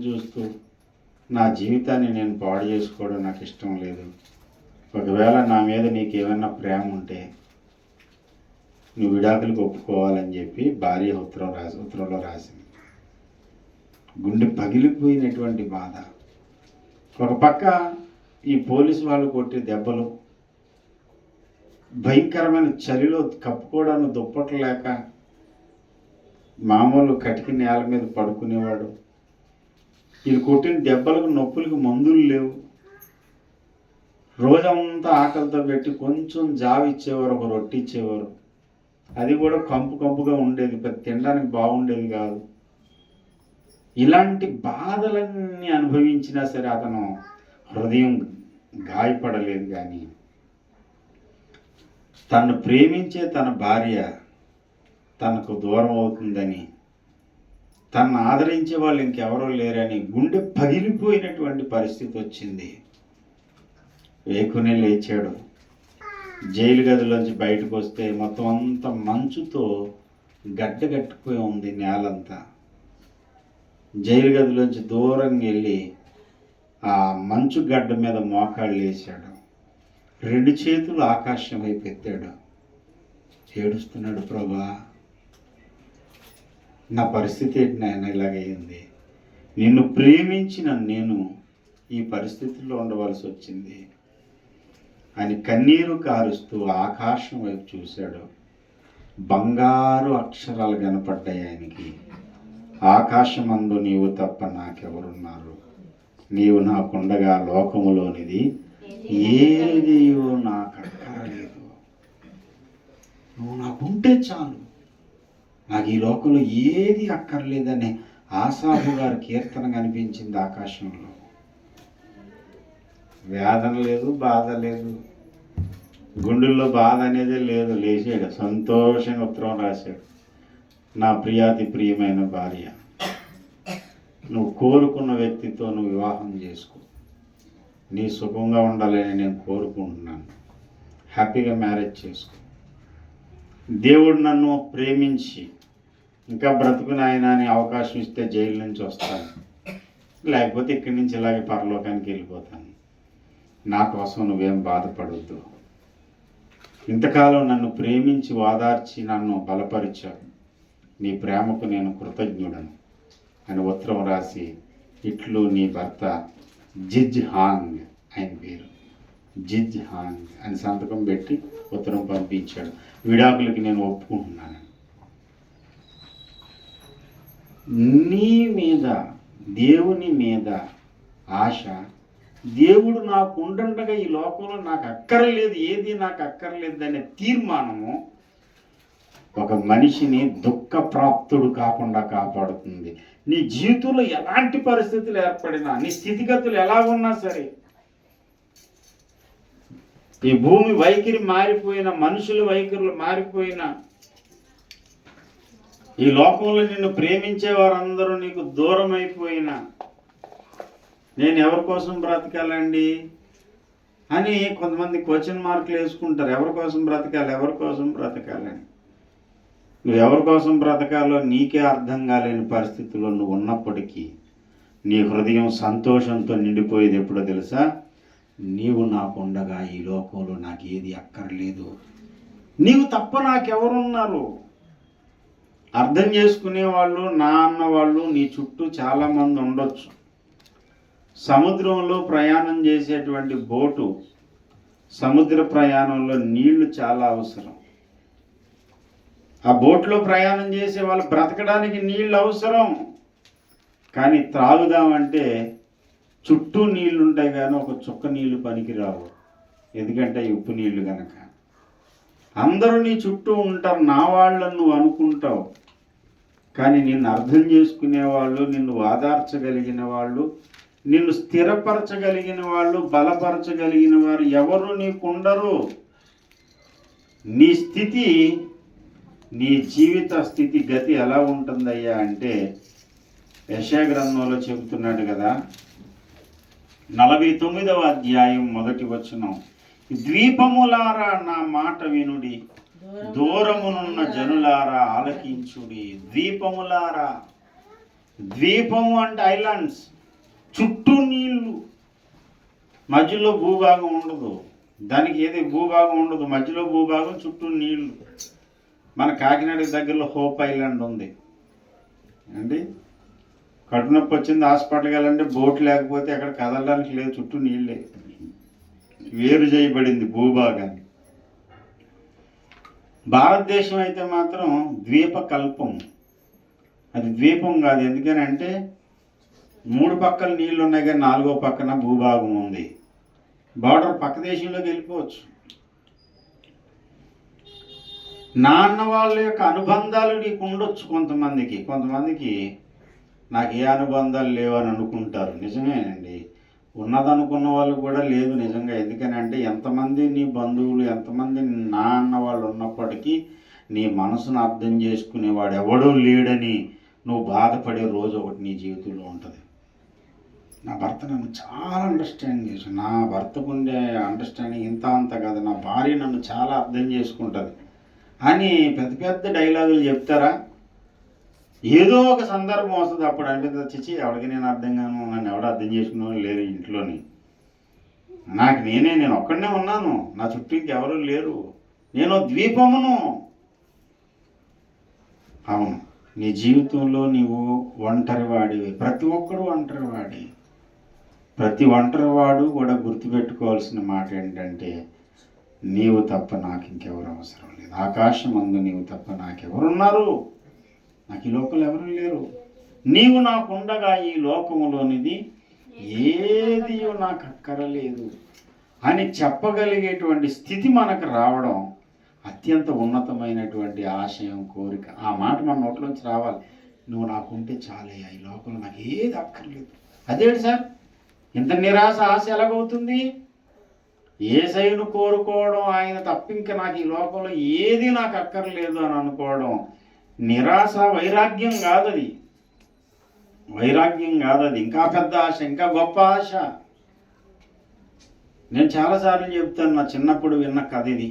చూస్తూ నా జీవితాన్ని నేను పాడు చేసుకోవడం నాకు ఇష్టం లేదు. ఒకవేళ నా మీద నీకు ఏమైనా ప్రేమ ఉంటే నువ్వు విడాకులకు ఒప్పుకోవాలని చెప్పి భార్య ఉత్తరంలో రాసింది. గుండె పగిలిపోయినటువంటి బాధ. ఒక పక్క ఈ పోలీసు వాళ్ళు కొట్టే దెబ్బలు, భయంకరమైన చలిలో కప్పుకోవడానికి దుప్పట్లు లేక మామూలు కటికి నేల మీద పడుకునేవాడు. వీళ్ళు కొట్టిన దెబ్బలకు నొప్పులకు మందులు లేవు. రోజంతా ఆకలితో పెట్టి కొంచెం జావ ఇచ్చేవారు, ఒక రొట్టె ఇచ్చేవారు. అది కూడా కంపు కంపుగా ఉండేది, తినడానికి బాగుండేది కాదు. ఇలాంటి బాధలన్నీ అనుభవించినా సరే అతను హృదయం గాయపడలేదు. కానీ తను ప్రేమించే తన భార్య తనకు దూరం అవుతుందని, తనను ఆదరించే వాళ్ళు ఇంకెవరో లేరని గుండె పగిలిపోయినటువంటి పరిస్థితి వచ్చింది. వేకునే లేచాడు. జైలు గదిలోంచి బయటకు వస్తే మొత్తం అంతా మంచుతో గడ్డగట్టిపోయి ఉంది నేలంతా. జైలు గదిలోంచి దూరంగా వెళ్ళి ఆ మంచు గడ్డ మీద మోకాళ్ళు వేసాడు. 2 చేతులు ఆకాశం వైపు ఎత్తాడు. ఏడుస్తున్నాడు, ప్రభా నా పరిస్థితి ఏంటి నాయన, ఇలాగైంది. నిన్ను ప్రేమించిన నేను ఈ పరిస్థితుల్లో ఉండవలసి వచ్చింది అని కన్నీరు కారుస్తూ ఆకాశం వైపు చూశాడు. బంగారు అక్షరాలు కనపడ్డాయి ఆయనకి. ఆకాశమందు నీవు తప్ప నాకెవరున్నారు, నీవు నాకుండగా లోకములోనిది ఏదియో నాకు అక్కరలేదు, నువ్వు నాకుంటే చాలు, నాకు ఈ లోకంలో ఏది అక్కర్లేదనే ఆసాపు గారి కీర్తన కనిపించింది ఆకాశంలో. వేదన లేదు, బాధ లేదు, గుండెల్లో బాధ అనేది లేదు. లేచాడు, సంతోషంగా ఉత్తరం రాశాడు. నా ప్రియాతి ప్రియమైన భార్య, నువ్వు కోరుకున్న వ్యక్తితో నువ్వు వివాహం చేసుకో, నీ సుఖంగా ఉండాలని నేను కోరుకుంటున్నాను, హ్యాపీగా మ్యారేజ్ చేసుకో. దేవుడు నన్ను ప్రేమించి ఇంకా బ్రతుకుని ఆయన అని అవకాశం ఇస్తే జైలు నుంచి వస్తాను, లేకపోతే ఇక్కడి నుంచి ఇలాగే పరలోకానికి వెళ్ళిపోతాను. నా కోసం నువ్వేం బాధపడవద్దు, ఇంతకాలం నన్ను ప్రేమించి ఓదార్చి నన్ను బలపరిచావు, నీ ప్రేమకు నేను కృతజ్ఞుడను అని ఉత్తరం రాసి, ఇట్లు నీ భర్త జిజ్ హాంగ్, ఆయన పేరు జిజ్ హాంగ్ అని సంతకం పెట్టి ఉత్తరం పంపించాడు. విడాకులకి నేను ఒప్పుకుంటున్నాను. నీ మీద, దేవుని మీద ఆశ, దేవుడు నాకు ఉండండగా ఈ లోకంలో నాకు అక్కర్లేదు, ఏది నాకు అక్కర్లేదు అనే తీర్మానము ఒక మనిషిని దుఃఖప్రాప్తుడు కాకుండా కాపాడుతుంది. నీ జీవితంలో ఎలాంటి పరిస్థితులు ఏర్పడినా, నీ స్థితిగతులు ఎలా ఉన్నా సరే, ఈ భూమి వైఖరి మారిపోయినా, మనుషుల వైఖరులు మారిపోయినా, ఈ లోకంలో నిన్ను ప్రేమించే వారందరూ నీకు దూరం అయిపోయినా, నేను ఎవరి కోసం బ్రతకాలండి అని కొంతమంది క్వశ్చన్ మార్కులు వేసుకుంటారు. ఎవరి కోసం బ్రతకాలి, ఎవరి కోసం బ్రతకాలని. నువ్వు ఎవరి కోసం బ్రతకాలో నీకే అర్థం కాలేని పరిస్థితుల్లో నువ్వు ఉన్నప్పటికీ నీ హృదయం సంతోషంతో నిండిపోయేది ఎప్పుడో తెలుసా? నీవు నాకుండగా ఈ లోకంలో నాకు ఏది అక్కర్లేదు, నీవు తప్ప నాకెవరున్నారు. అర్థం చేసుకునేవాళ్ళు, నా అన్నవాళ్ళు నీ చుట్టూ చాలామంది ఉండొచ్చు. సముద్రంలో ప్రయాణం చేసేటువంటి బోటు, సముద్ర ప్రయాణంలో నీళ్లు చాలా అవసరం. ఆ బోట్లో ప్రయాణం చేసే వాళ్ళు బ్రతకడానికి నీళ్ళు అవసరం. కానీ త్రాగుదామంటే చుట్టూ నీళ్లు ఉంటాయి కానీ ఒక చుక్క నీళ్లు పనికిరావు, ఎందుకంటే ఉప్పు నీళ్లు కనుక. అందరూ నీ చుట్టూ ఉంటారు, నా వాళ్ళని నువ్వు అనుకుంటావు. కానీ నిన్ను అర్థం చేసుకునేవాళ్ళు, నిన్ను వాదార్చగలిగిన వాళ్ళు, నిన్ను స్థిరపరచగలిగిన వాళ్ళు, బలపరచగలిగిన వారు ఎవరు నీకుండరు. నీ స్థితి, నీ జీవిత స్థితి గతి ఎలా ఉంటుందయ్యా అంటే, యెషయా గ్రంథంలో చెబుతున్నాడు కదా, 49వ అధ్యాయం 1వ వచనం, ద్వీపములారా నా మాట వినుడి, దూరమునున్న జనులారా ఆలకించుడి. ద్వీపములారా, ద్వీపము అంటే ఐలాండ్స్, చుట్టూ నీళ్లు, మధ్యలో భూభాగం ఉండదు. దానికి ఏది భూభాగం ఉండదు, మధ్యలో భూభాగం, చుట్టూ నీళ్లు. మన కాకినాడ దగ్గరలో హోప్ ఐలాండ్ ఉంది అండి. కడుపు నొప్పి వచ్చింది, హాస్పిటల్కి వెళ్ళంటే బోట్ లేకపోతే అక్కడ కదలడానికి లేదు, చుట్టూ నీళ్ళే. వేరు చేయబడింది భూభాగాన్ని. భారతదేశం అయితే మాత్రం ద్వీపకల్పం, అది ద్వీపం కాదు. ఎందుకని అంటే 3 పక్కల నీళ్ళు ఉన్నాయి కానీ 4వ పక్కన భూభాగం ఉంది. బార్డర్ పక్క దేశంలోకి వెళ్ళిపోవచ్చు. నాన్న వాళ్ళ యొక్క అనుబంధాలు నీకు ఉండొచ్చు. కొంతమందికి నాకు ఏ అనుబంధాలు లేవని అనుకుంటారు. నిజమేనండి, ఉన్నదనుకున్న వాళ్ళు కూడా లేదు నిజంగా. ఎందుకని అంటే ఎంతమంది నీ బంధువులు, ఎంతమంది నాన్న వాళ్ళు ఉన్నప్పటికీ నీ మనసును అర్థం చేసుకునేవాడు ఎవడూ లేడని నువ్వు బాధపడే రోజు ఒకటి నీ జీవితంలో ఉంటుంది. నా భర్త నన్ను చాలా అండర్స్టాండ్ చేశాను. నా భర్తకు ఉండే అండర్స్టాండింగ్ ఇంత అంత కాదు. నా భార్య నన్ను చాలా అర్థం చేసుకుంటుంది అని పెద్ద పెద్ద డైలాగులు చెప్తారా? ఏదో ఒక సందర్భం వస్తుంది, అప్పుడు అనిపిస్తుంది చిచ్చి ఎవరికి నేను అర్థం కాను, నన్ను ఎవడో అర్థం చేసుకున్నాను లేరు ఇంట్లోని. నేను ఒక్కడనే ఉన్నాను, నా చుట్టూ ఇంకెవరూ లేరు, నేను ద్వీపమును. అవును, నీ జీవితంలో నీవు ఒంటరివాడివి. ప్రతి ఒక్కడు ఒంటరివాడి. ప్రతి ఒంటరివాడు కూడా గుర్తుపెట్టుకోవాల్సిన మాట ఏంటంటే, నీవు తప్ప నాకు ఇంకెవరు అవసరం లేదు. ఆకాశం అందు నీవు తప్ప నాకెవరున్నారు? నాకు ఈ లోకంలో ఎవరు లేరు. నీవు నాకుండగా ఈ లోకములోనిది ఏది నాకు అక్కరలేదు అని చెప్పగలిగేటువంటి స్థితి మనకు రావడం అత్యంత ఉన్నతమైనటువంటి ఆశయం, కోరిక. ఆ మాట మన నోట్లోంచి రావాలి. నువ్వు నాకుంటే చాలయ్యా, ఈ లోకంలో నాకు ఏది అక్కర్లేదు. అదేంటి సార్ ఇంత నిరాశ ఆశ ఎలాగవుతుంది? యేసయ్యను కోరుకోవడం, ఆయన తప్పింక నాకు ఈ లోకంలో ఏది నాకు అక్కర్లేదు అని అనుకోవడం నిరాశ, వైరాగ్యం కాదది. ఇంకా పెద్ద ఆశ, ఇంకా గొప్ప ఆశ. నేను చాలాసార్లు చెప్తాను, నా చిన్నప్పుడు విన్న కథ ఇది.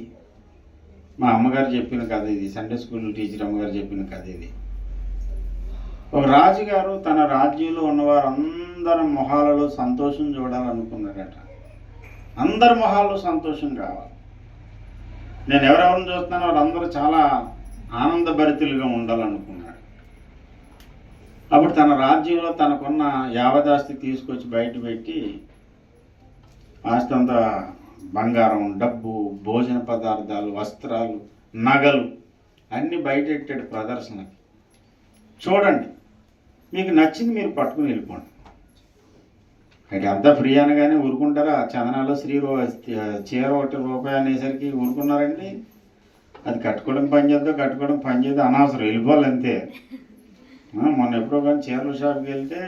మా అమ్మగారు చెప్పిన కథ ఇది. సండే స్కూల్ టీచర్ అమ్మగారు చెప్పిన కథ ఇది. ఒక రాజుగారు తన రాజ్యంలో ఉన్నవారందరి మొహాలలో సంతోషం చూడాలనుకున్నాడట. అందరి మొహాల్లో సంతోషం కావాలి. నేను ఎవరెవరిని చూస్తున్నానో వాళ్ళందరూ చాలా ఆనందభరితులుగా ఉండాలనుకున్నాడు. అప్పుడు తన రాజ్యంలో తనకున్న యావదాస్తి తీసుకొచ్చి బయట పెట్టి, ఆస్తి అంతా బంగారం, డబ్బు, భోజన పదార్థాలు, వస్త్రాలు, నగలు అన్నీ బయట పెట్టాడు ప్రదర్శనకి. చూడండి, మీకు నచ్చింది మీరు పట్టుకుని వెళ్ళిపోండి. అయితే అంతా ఫ్రీ అనగానే ఊరుకుంటారా? చందనాలో చీర ₹1 అనేసరికి ఊరుకున్నారండి? అది కట్టుకోవడం పని చేద్దాం అనవసరం, వెళ్ళిపోవాలి అంతే. మొన్న ఎప్పుడో కానీ చీరల షాప్కి వెళ్తే,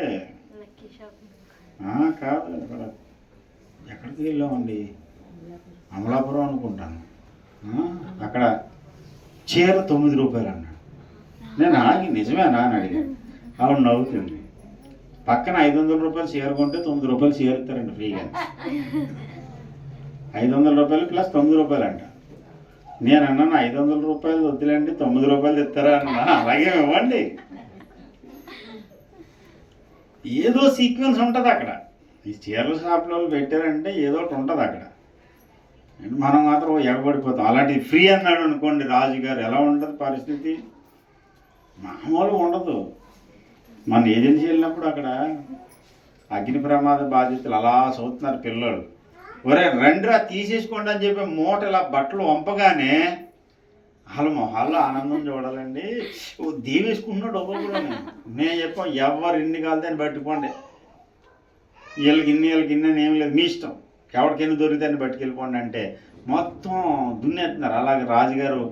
కాదు ఎక్కడికి వెళ్ళామండి, అమలాపురం అనుకుంటాను. అక్కడ చీర ₹9 అన్నాడు. నేను ఆగి నిజమేనా అని అడిగాను. ఆవిడ నవ్వుతుంది. పక్కన ₹500 చీర కొంటే ₹9 చీర ఇస్తారండి ఫ్రీగా. ₹500 ప్లస్ ₹9 అంట. నేను అన్నాను ₹500 వద్దులేండి, ₹9 ఇస్తారా అన్నా. అలాగే ఇవ్వండి. ఏదో సీక్వెన్స్ ఉంటుంది అక్కడ. ఈ చీరల షాప్లో పెట్టారంటే ఏదో ఒకటి ఉంటుంది అక్కడ. మనం మాత్రం ఎగబడిపోతాం. అలాంటి ఫ్రీ అన్నాడు అనుకోండి రాజుగారు, ఎలా ఉంటుంది పరిస్థితి? మామూలు ఉండదు. మన ఏజెన్సీ వెళ్ళినప్పుడు అక్కడ అగ్ని ప్రమాద బాధితులు అలా చదువుతున్నారు పిల్లలు. ఒరే రండిరా తీసేసుకోండి అని చెప్పి మూట ఇలా బట్టలు వంపగానే వాళ్ళ మొహాల్లో ఆనందం చూడాలండి. దీవేసుకుంటున్నాడు ఒక్కొక్కడు. నేను చెప్పాం, ఎవరు ఇన్ని కాదు అని పట్టుకోండి, వీళ్ళకి ఇన్ని అని ఏం లేదు, మీ ఇష్టం, ఎవరికి ఎన్ని దొరికితే అని పట్టుకెళ్ళిపోండి అంటే మొత్తం దున్నేస్తున్నారు. అలాగే రాజుగారు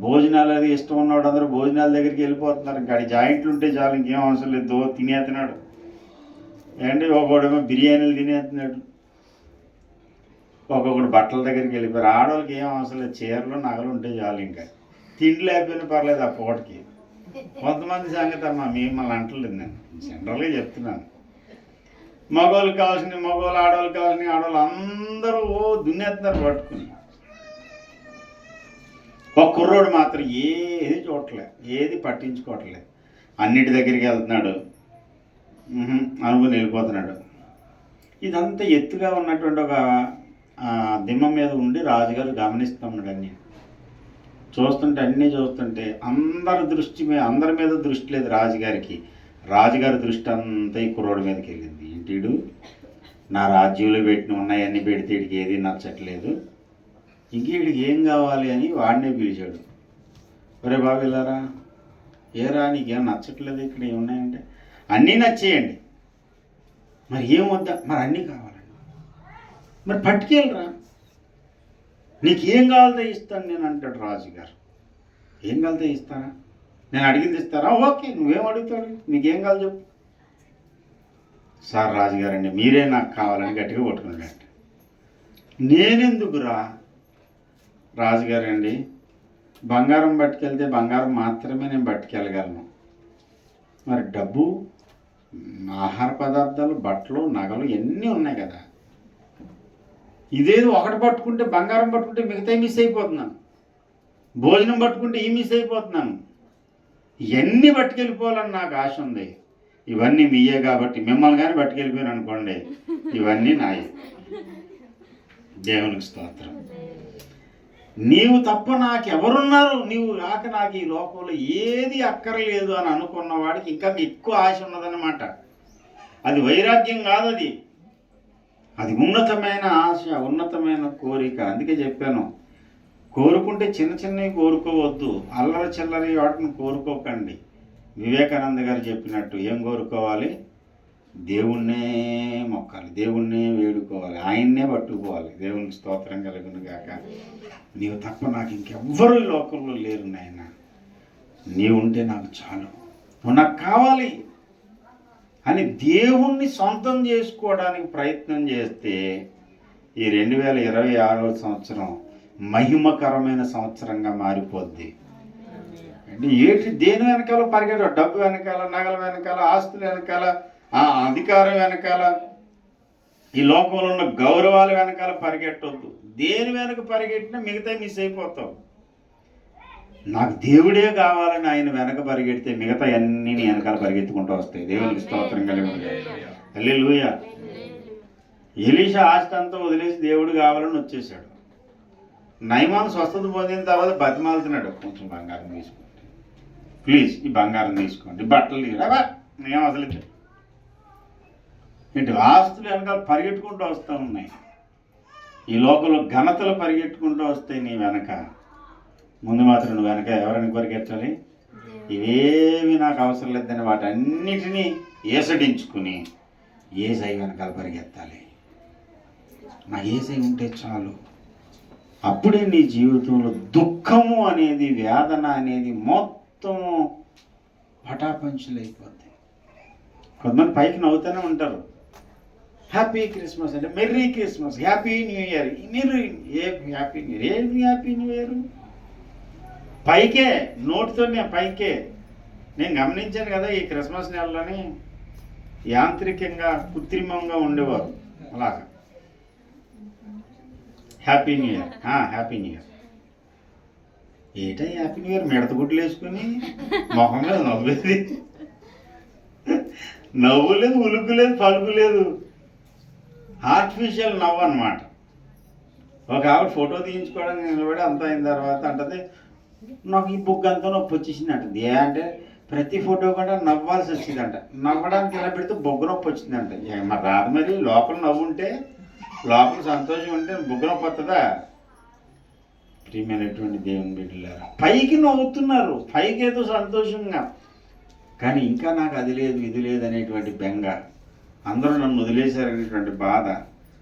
భోజనాలు అది ఇష్టం ఉన్నవాడు అందరూ భోజనాల దగ్గరికి వెళ్ళిపోతున్నారు. ఇంకా జాయింట్లు ఉంటే చాలు, ఇంకేం అవసరం లేదు. తినేస్తున్నాడు ఏంటి, ఒక్కొక్కడేమో బిర్యానీలు తినేస్తున్నాడు, ఒక్కొక్కడు బట్టల దగ్గరికి వెళ్ళిపోయారు. ఆడవాళ్ళకి ఏం అవసరం లేదు, చీరలు నగలు ఉంటే చాలు. ఇంకా తిండి లేకపోయినా పర్లేదు ఆ పూటకి. కొంతమంది సంగతి అమ్మా మిమ్మల్ని అంటలేదు, నేను జనరల్గా చెప్తున్నాను. మగవాళ్ళకి కావాల్సిన మగవాళ్ళు, ఆడవాళ్ళకి కావాల్సిన ఆడవాళ్ళు అందరూ దున్నేస్తున్నారు పట్టుకుని. ఒక కుర్రోడు మాత్రం ఏది చూడట్లేదు, ఏది పట్టించుకోవట్లేదు. అన్నిటి దగ్గరికి వెళ్తున్నాడు, అనుకుని వెళ్ళిపోతున్నాడు. ఇదంతా ఎత్తుగా ఉన్నటువంటి ఒక దిమ్మ మీద ఉండి రాజుగారు గమనిస్తున్నాడు. అన్నీ చూస్తుంటే అందరి మీద దృష్టి లేదు రాజుగారికి. రాజుగారి దృష్టి అంతా ఈ కుర్రోడి మీదకి వెళ్ళింది. ఇంటీడు నా రాజ్యంలో పెట్టిన ఉన్నాయన్నీ పెడితే వీడికి ఏది నచ్చట్లేదు, ఇంక వీడికి ఏం కావాలి అని వాడినే పిలిచాడు. ఒరే బాబు వెళ్ళారా, ఏరా నీకేం నచ్చట్లేదు, ఇక్కడ ఏమున్నాయంటే అన్నీ నచ్చేయండి. మరి ఏం వద్దా? మరి అన్నీ కావాలండి. మరి పట్టుకెళ్ళరా, నీకేం కావాలో ఇస్తాను నేను అంటాడు రాజుగారు. ఏం కావాలో ఇస్తానా? నేను అడిగింది ఇస్తారా? ఓకే, నువ్వేం అడుగుతాడు, నీకేం కావాలి చెప్పు. సార్ రాజుగారండి మీరే నాకు కావాలని గట్టిగా కొట్టుకున్నాడు. నేనెందుకురా? రాజుగారండి బంగారం పట్టుకెళ్తే బంగారం మాత్రమే నేను పట్టుకెళ్ళగలను, మరి డబ్బు, ఆహార పదార్థాలు, బట్టలు, నగలు ఎన్ని ఉన్నాయి కదా, ఇదేదో ఒకటి పట్టుకుంటే బంగారం పట్టుకుంటే మిగతా మిస్ అయిపోతున్నాను, భోజనం పట్టుకుంటే ఈ మిస్ అయిపోతున్నాను, ఇవన్నీ పట్టుకెళ్ళిపోవాలని నాకు ఆశ ఉంది. ఇవన్నీ మీయే కాబట్టి మిమ్మల్ని కానీ పట్టుకెళ్ళిపోయాను అనుకోండి, ఇవన్నీ నాయే. దేవునికి స్తోత్రం. నీవు తప్ప నాకెవరున్నారు, నీవు కాక నాకు ఈ లోకంలో ఏది అక్కర్లేదు అని అనుకున్న వాడికి ఇంకా ఎక్కువ ఆశ ఉన్నదన్నమాట. అది వైరాగ్యం కాదు, అది ఉన్నతమైన ఆశ, ఉన్నతమైన కోరిక. అందుకే చెప్పాను, కోరుకుంటే చిన్న చిన్నవి కోరుకోవద్దు, అల్లరి చిల్లరి వాటిని కోరుకోకండి. వివేకానంద గారు చెప్పినట్టు ఏం కోరుకోవాలి? దేవుణ్ణే మొక్కాలి, దేవుణ్ణే వేడుకోవాలి, ఆయన్నే పట్టుకోవాలి. దేవునికి స్తోత్రం కలుగును గాక. నీవు తప్ప నాకు ఇంకెవ్వరూ ఈ లోకంలో లేరు నాయన, నీవు ఉంటే నాకు చాలు, నువ్వు నాకు కావాలి అని దేవుణ్ణి సొంతం చేసుకోవడానికి ప్రయత్నం చేస్తే ఈ 2026వ సంవత్సరం మహిమకరమైన సంవత్సరంగా మారిపోద్ది. అంటే దేని వెనకాల పరిగెడ? డబ్బు వెనకాల, నగల వెనకాల, ఆస్తుల వెనకాల, అధికారం వెనకాల, ఈ లోకంలో ఉన్న గౌరవాల వెనకాల పరిగెట్టొద్దు. దేని వెనక పరిగెట్టినా మిగతా మిస్ అయిపోతావు. నాకు దేవుడే కావాలని ఆయన వెనక పరిగెడితే మిగతా అన్నీ వెనకాల పరిగెత్తుకుంటూ వస్తాయి. దేవునికి స్తోత్రం కలిగి. హల్లెలూయా. ఎలీషా ఆస్తి అంతా వదిలేసి దేవుడు కావాలని వచ్చేసాడు. నయమాను స్వస్థత పొందిన తర్వాత బతిమాలుతున్నాడు, కొంచెం బంగారం తీసుకోండి ప్లీజ్, ఈ బంగారం తీసుకోండి, బట్టలు నేను అసలు ఏంటి ఆస్తులు వెనకాల పరిగెట్టుకుంటూ వస్తూ ఉన్నాయి. ఈ లోకంలో ఘనతలు పరిగెట్టుకుంటూ వస్తాయి నీ వెనక. ముందు మాత్రం నువ్వు వెనక ఎవరైనా పరిగెట్టాలి? ఇవేమి నాకు అవసరం లేదని వాటన్నిటినీ ఏసడించుకుని ఏసై వెనకాల పరిగెత్తాలి. నా ఏసై ఉంటే చాలు. అప్పుడే నీ జీవితంలో దుఃఖము అనేది, వేదన అనేది మొత్తం పటాపంచులైపోతాయి. కొంతమంది పైకి నవ్వుతూనే ఉంటారు, హ్యాపీ క్రిస్మస్ అంటే merry Christmas, happy new year. మీరు ఏ హ్యాపీ న్యూ ఇయర్, ఏమి హ్యాపీ న్యూ ఇయర్? పైకే, నోటితోనే పైకే. నేను గమనించాను కదా, ఈ క్రిస్మస్ నెలలోని యాంత్రికంగా కృత్రిమంగా ఉండేవారు. అలాగా happy new year, happy new year. ఏటా హ్యాపీ న్యూ ఇయర్? మిడత గుడ్లు వేసుకుని మొహం మీద నవ్వేది, నవ్వు లేదు, ఉలుకు లేదు, పలుకు లేదు, ఆర్టిఫిషియల్ నవ్వు అనమాట. ఒక ఆవిడ ఫోటో తీయించుకోవడానికి నిలబడి అంతా అయిన తర్వాత అంటది, నాకు ఈ బుక్ అంతా నొప్పి వచ్చేసింది అంటది. ఏ అంటే ప్రతి ఫోటో కూడా నవ్వాల్సి వచ్చిందంట. నవ్వడానికి ఇలా పెడితే బొగ్గు నొప్పి వచ్చిందంట. మరి రాదు, మరి లోపల నవ్వు ఉంటే, లోపల సంతోషం ఉంటే బొగ్గు నొప్పి వస్తుందా? ప్రియమైనటువంటి దేవుని బిడ్డలారా, పైకి నవ్వుతున్నారు, పైకి ఏదో సంతోషంగా, కానీ ఇంకా నాకు అది లేదు, ఇది లేదు అనేటువంటి బెంగ, అందరూ నన్ను వదిలేశారనేటువంటి బాధ,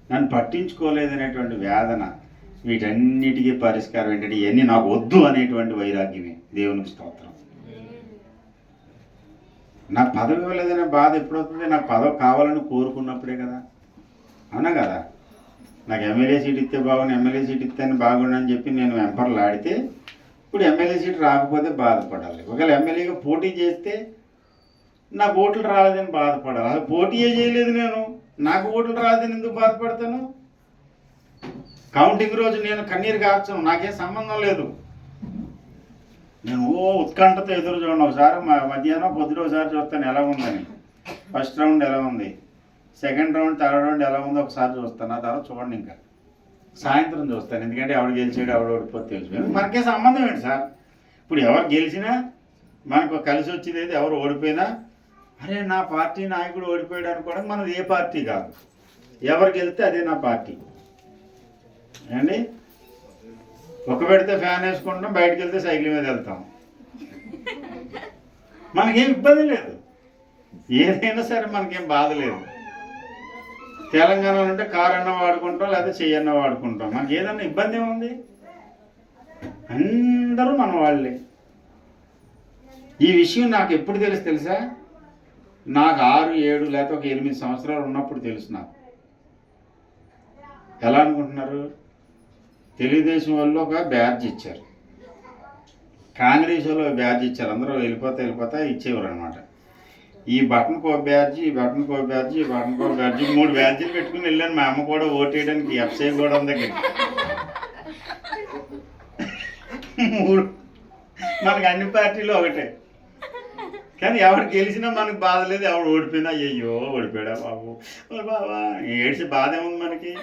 నన్ను పట్టించుకోలేదనేటువంటి వేదన, వీటన్నిటికీ పరిష్కారం ఏంటంటే ఇవన్నీ నాకు వద్దు అనేటువంటి వైరాగ్యమే. దేవునికి స్తోత్రం. నాకు పదవి ఇవ్వలేదనే బాధ ఎప్పుడవుతుంది? నాకు పదవి కావాలని కోరుకున్నప్పుడే కదా, అవునా కదా? నాకు ఎమ్మెల్యే సీట్ ఇస్తే బాగుండు, ఎమ్మెల్యే సీట్ ఇస్తేనే బాగుండు అని చెప్పి నేను వెంపర్లు ఆడితే, ఇప్పుడు ఎమ్మెల్యే సీట్ రాకపోతే బాధపడాలి. ఒకవేళ ఎమ్మెల్యేగా పోటీ చేస్తే నాకు ఓట్లు రాలేదని బాధపడాలి. అది పోటీయే చేయలేదు నేను, నాకు ఓట్లు రాలేదని ఎందుకు బాధపడతాను? కౌంటింగ్ రోజు నేను కన్నీరు కార్చను, నాకేం సంబంధం లేదు. నేను ఉత్కంఠతో ఎదురు చూడండి. ఒకసారి మధ్యాహ్నం పొద్దున ఒకసారి చూస్తాను ఎలా ఉందని, ఫస్ట్ రౌండ్ ఎలా ఉంది, సెకండ్ రౌండ్, థర్డ్ రౌండ్ ఎలా ఉందో ఒకసారి చూస్తాను. ఆ తర్వాత చూడండి, ఇంకా సాయంత్రం చూస్తాను. ఎందుకంటే ఎవడు గెలిచాడు ఎవడు ఓడిపోతే తెలిసిపోయింది. మనకే సంబంధం ఏంటి సార్? ఇప్పుడు ఎవరు గెలిచినా మనకు కలిసి వచ్చేది ఏది, ఎవరు ఓడిపోయినా అరే నా పార్టీ నాయకుడు ఓడిపోయాడు అనుకోవడం మనది ఏ పార్టీ కాదు. ఎవరు గెలిస్తే అదే నా పార్టీ అండి. ఒక పెడితే ఫ్యాన్ వేసుకుంటాం, బయటకు వెళ్తే సైకిల్ మీద వెళ్తాం. మనకేం ఇబ్బంది లేదు, ఏదైనా సరే మనకేం బాధ లేదు. తెలంగాణలో ఉంటే కారు అన్న వాడుకుంటాం, లేదా చెయ్యన్న వాడుకుంటాం, మనకి ఏదన్నా ఇబ్బంది ఏముంది? అందరూ మన వాళ్ళే. ఈ విషయం నాకు ఎప్పుడు తెలుసా? నాకు 6, 7 లేకపోతే ఒక 8 సంవత్సరాలు ఉన్నప్పుడు తెలుసు నాకు. ఎలా అనుకుంటున్నారు? తెలుగుదేశం వాళ్ళు ఒక బ్యాడ్జ్ ఇచ్చారు, కాంగ్రెస్ వాళ్ళు బ్యాడ్జ్ ఇచ్చారు. అందరూ వెళ్ళిపోతా ఇచ్చేవారు అనమాట. ఈ బటన్కో బ్యాడ్జి, ఈ బటన్కో బ్యాడ్జి, ఈ బటన్కో బ్యాడ్జి, 3 బ్యాడ్జీలు పెట్టుకుని వెళ్ళాను. మా అమ్మ కూడా ఓటేయడానికి ఎఫ్సై కూడా దగ్గర 3. మనకు అన్ని పార్టీలు ఒకటే, కానీ ఎవరు గెలిచినా మనకు బాధ లేదు, ఎవరు ఓడిపోయినా అయ్యో ఓడిపోయాడా బాబు బాబా ఏడ్చి బాధ ఏముంది మనకి?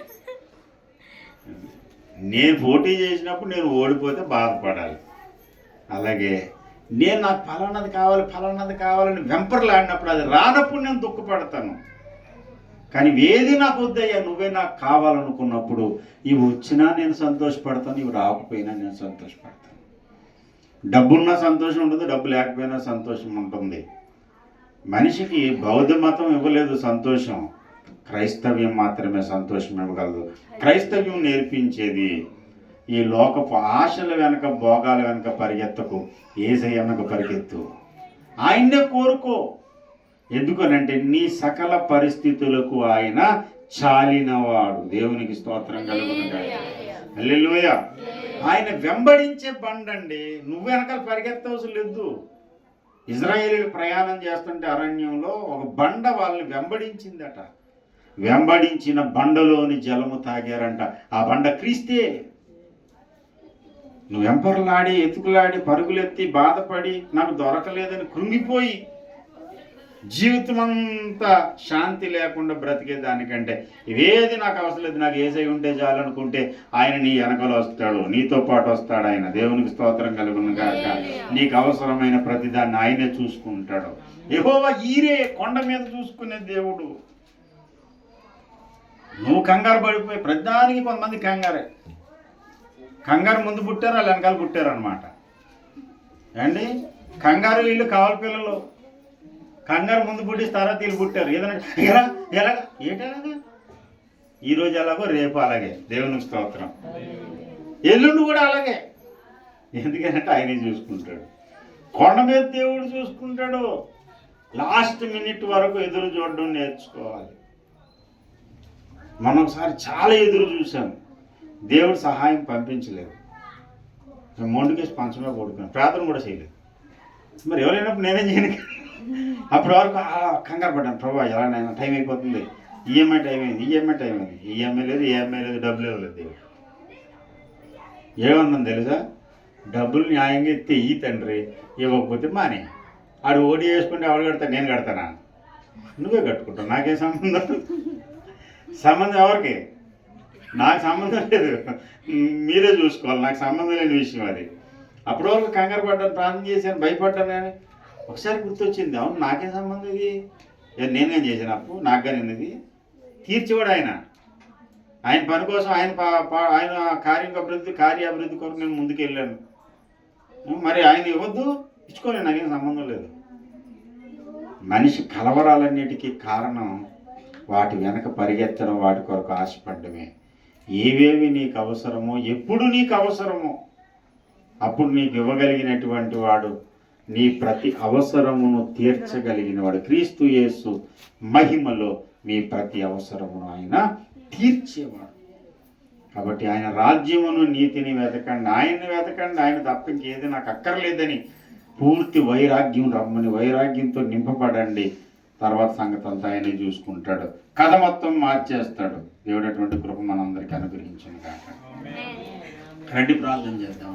నేను పోటీ చేసినప్పుడు నేను ఓడిపోతే బాధపడాలి. అలాగే నాకు ఫలానాది కావాలని వెంపర్లాడినప్పుడు, అది రానప్పుడు నేను దుఃఖపడతాను. కానీ ఏది నాకు వద్దయ్యా, నువ్వే నాకు కావాలనుకున్నప్పుడు ఇవి వచ్చినా నేను సంతోషపడతాను, ఇవి రాకపోయినా నేను సంతోషపడతాను. డబ్బున్నా సంతోషం ఉండదు, డబ్బు లేకపోయినా సంతోషం ఉంటుంది. మనిషికి బౌద్ధ మతం ఇవ్వలేదు సంతోషం, క్రైస్తవ్యం మాత్రమే సంతోషం ఇవ్వగలదు. క్రైస్తవ్యం నేర్పించేది ఈ లోకపు ఆశల వెనక, భోగాల వెనక పరిగెత్తకు, యేసయ్య వెనక పరిగెత్తు, ఆయన్నే కోరుకో. ఎందుకనంటే నీ సకల పరిస్థితులకు ఆయన చాలినవాడు. దేవునికి స్తోత్రం కలుగునుగాక. హల్లెలూయా. ఆయన వెంబడించే బండండి, నువ్వు వెనకాల పరిగెత్తవసరం లేదు. ఇజ్రాయేలీలు ప్రయాణం చేస్తుంటే అరణ్యంలో ఒక బండ వాళ్ళని వెంబడించిందట. వెంబడించిన బండలోని జలము తాగారంట. ఆ బండ క్రీస్తే. నువ్వు వెంపర్లాడి, ఎతుకులాడి, పరుగులెత్తి, బాధపడి, నాకు దొరకలేదని కృంగిపోయి జీవితం అంతా శాంతి లేకుండా బ్రతికే దానికంటే ఇవేది నాకు అవసరం లేదు, నాకు యేసయ్య ఉంటే చాలనుకుంటే ఆయన నీ వెనకలో వస్తాడు, నీతో పాటు వస్తాడు ఆయన. దేవునికి స్తోత్రం కలుగును గాక. నీకు అవసరమైన ప్రతిదాన్ని ఆయనే చూసుకుంటాడు. యెహోవా ఈరే, కొండ మీద చూసుకునే దేవుడు. నువ్వు కంగారు పడిపోయి ప్రతిదానికి, కొంతమంది కంగారు ముందు పుట్టారు, వాళ్ళు వెనకాల పుట్టారు అనమాట. అండి కంగారు వీళ్ళు కావాలి పిల్లలు, కంగారు ముందు పుట్టి తర్వాత వీళ్ళు పుట్టారు. ఏదైనా ఎలాగా ఏటలాగా, ఈరోజు ఎలాగో రేపు అలాగే. దేవునికి స్తోత్రం. ఎల్లుండి కూడా అలాగే. ఎందుకంటే ఆయనే చూసుకుంటాడు. కొండ మీద దేవుడు చూసుకుంటాడు. లాస్ట్ మినిట్ వరకు ఎదురు చూడడం నేర్చుకోవాలి. మనం ఒకసారి చాలా ఎదురు చూసాం, దేవుడు సహాయం పంపించలేదు. మొండికేసి పంచమే పడుకున్నాను, ప్రార్థన కూడా చేయలేదు. మరి ఎవరైనప్పుడు నేనేం చేయను. అప్పటి వరకు కంగారు పడ్డాను, ప్రభా ఎలాగైనా టైం అయిపోతుంది, ఈఎంఐ టైం అయింది, ఈఎంఐ లేదు, డబ్బులు ఇవ్వలేదు. దేవుడు ఏమన్నాను తెలుసా? డబ్బులు న్యాయంగా ఎత్తే ఈ తండ్రి, ఇవ్వకపోతే మానే. ఆడు ఓడి వేసుకుంటే ఆవిడ కడతాను, నేను కడతానా? నువ్వే కట్టుకుంటావు, నాకేం సంబంధం ఎవరికి? నాకు సంబంధం లేదు, మీరే చూసుకోవాలి, నాకు సంబంధం లేని విషయం అది. అప్పటి వరకు కంగారు పడ్డాను, ప్రార్థన చేశాను, భయపడ్డాను. కానీ ఒకసారి గుర్తొచ్చింది, అవును నాకేం సంబంధం ఇది, నేనేం చేశాను అప్పు, నాకు కానీ ఇది తీర్చివాడు ఆయన. ఆయన పని కోసం, ఆయన కార్యాభివృద్ధి కొరకు నేను ముందుకు వెళ్ళాను. మరి ఆయన ఇవ్వద్దు, ఇచ్చుకోలేదు, నాకేం సంబంధం లేదు. మనిషి కలవరాలన్నిటికీ కారణం వాటి వెనక పరిగెత్తడం, వాటి కొరకు ఆశపడ్డమే. ఏవేవి నీకు అవసరమో, ఎప్పుడు నీకు అవసరమో అప్పుడు నీకు ఇవ్వగలిగినటువంటి వాడు, నీ ప్రతి అవసరమును తీర్చగలిగిన వాడు. క్రీస్తు యేసు మహిమలో మీ ప్రతి అవసరమును ఆయన తీర్చేవాడు. కాబట్టి ఆయన రాజ్యమును, నీతిని వెతకండి, ఆయన్ని వెతకండి. ఆయన తప్ప ఇంకేది నాకు అక్కర్లేదని పూర్తి వైరాగ్యం రమ్మని వైరాగ్యంతో నింపబడండి. తర్వాత సంగతి అంతా ఆయనే చూసుకుంటాడు, కథ మొత్తం మార్చేస్తాడు. దేవుడు అటువంటి కృప మనందరికీ అనుగ్రహించును గాక. రండి ప్రార్థన చేద్దాం.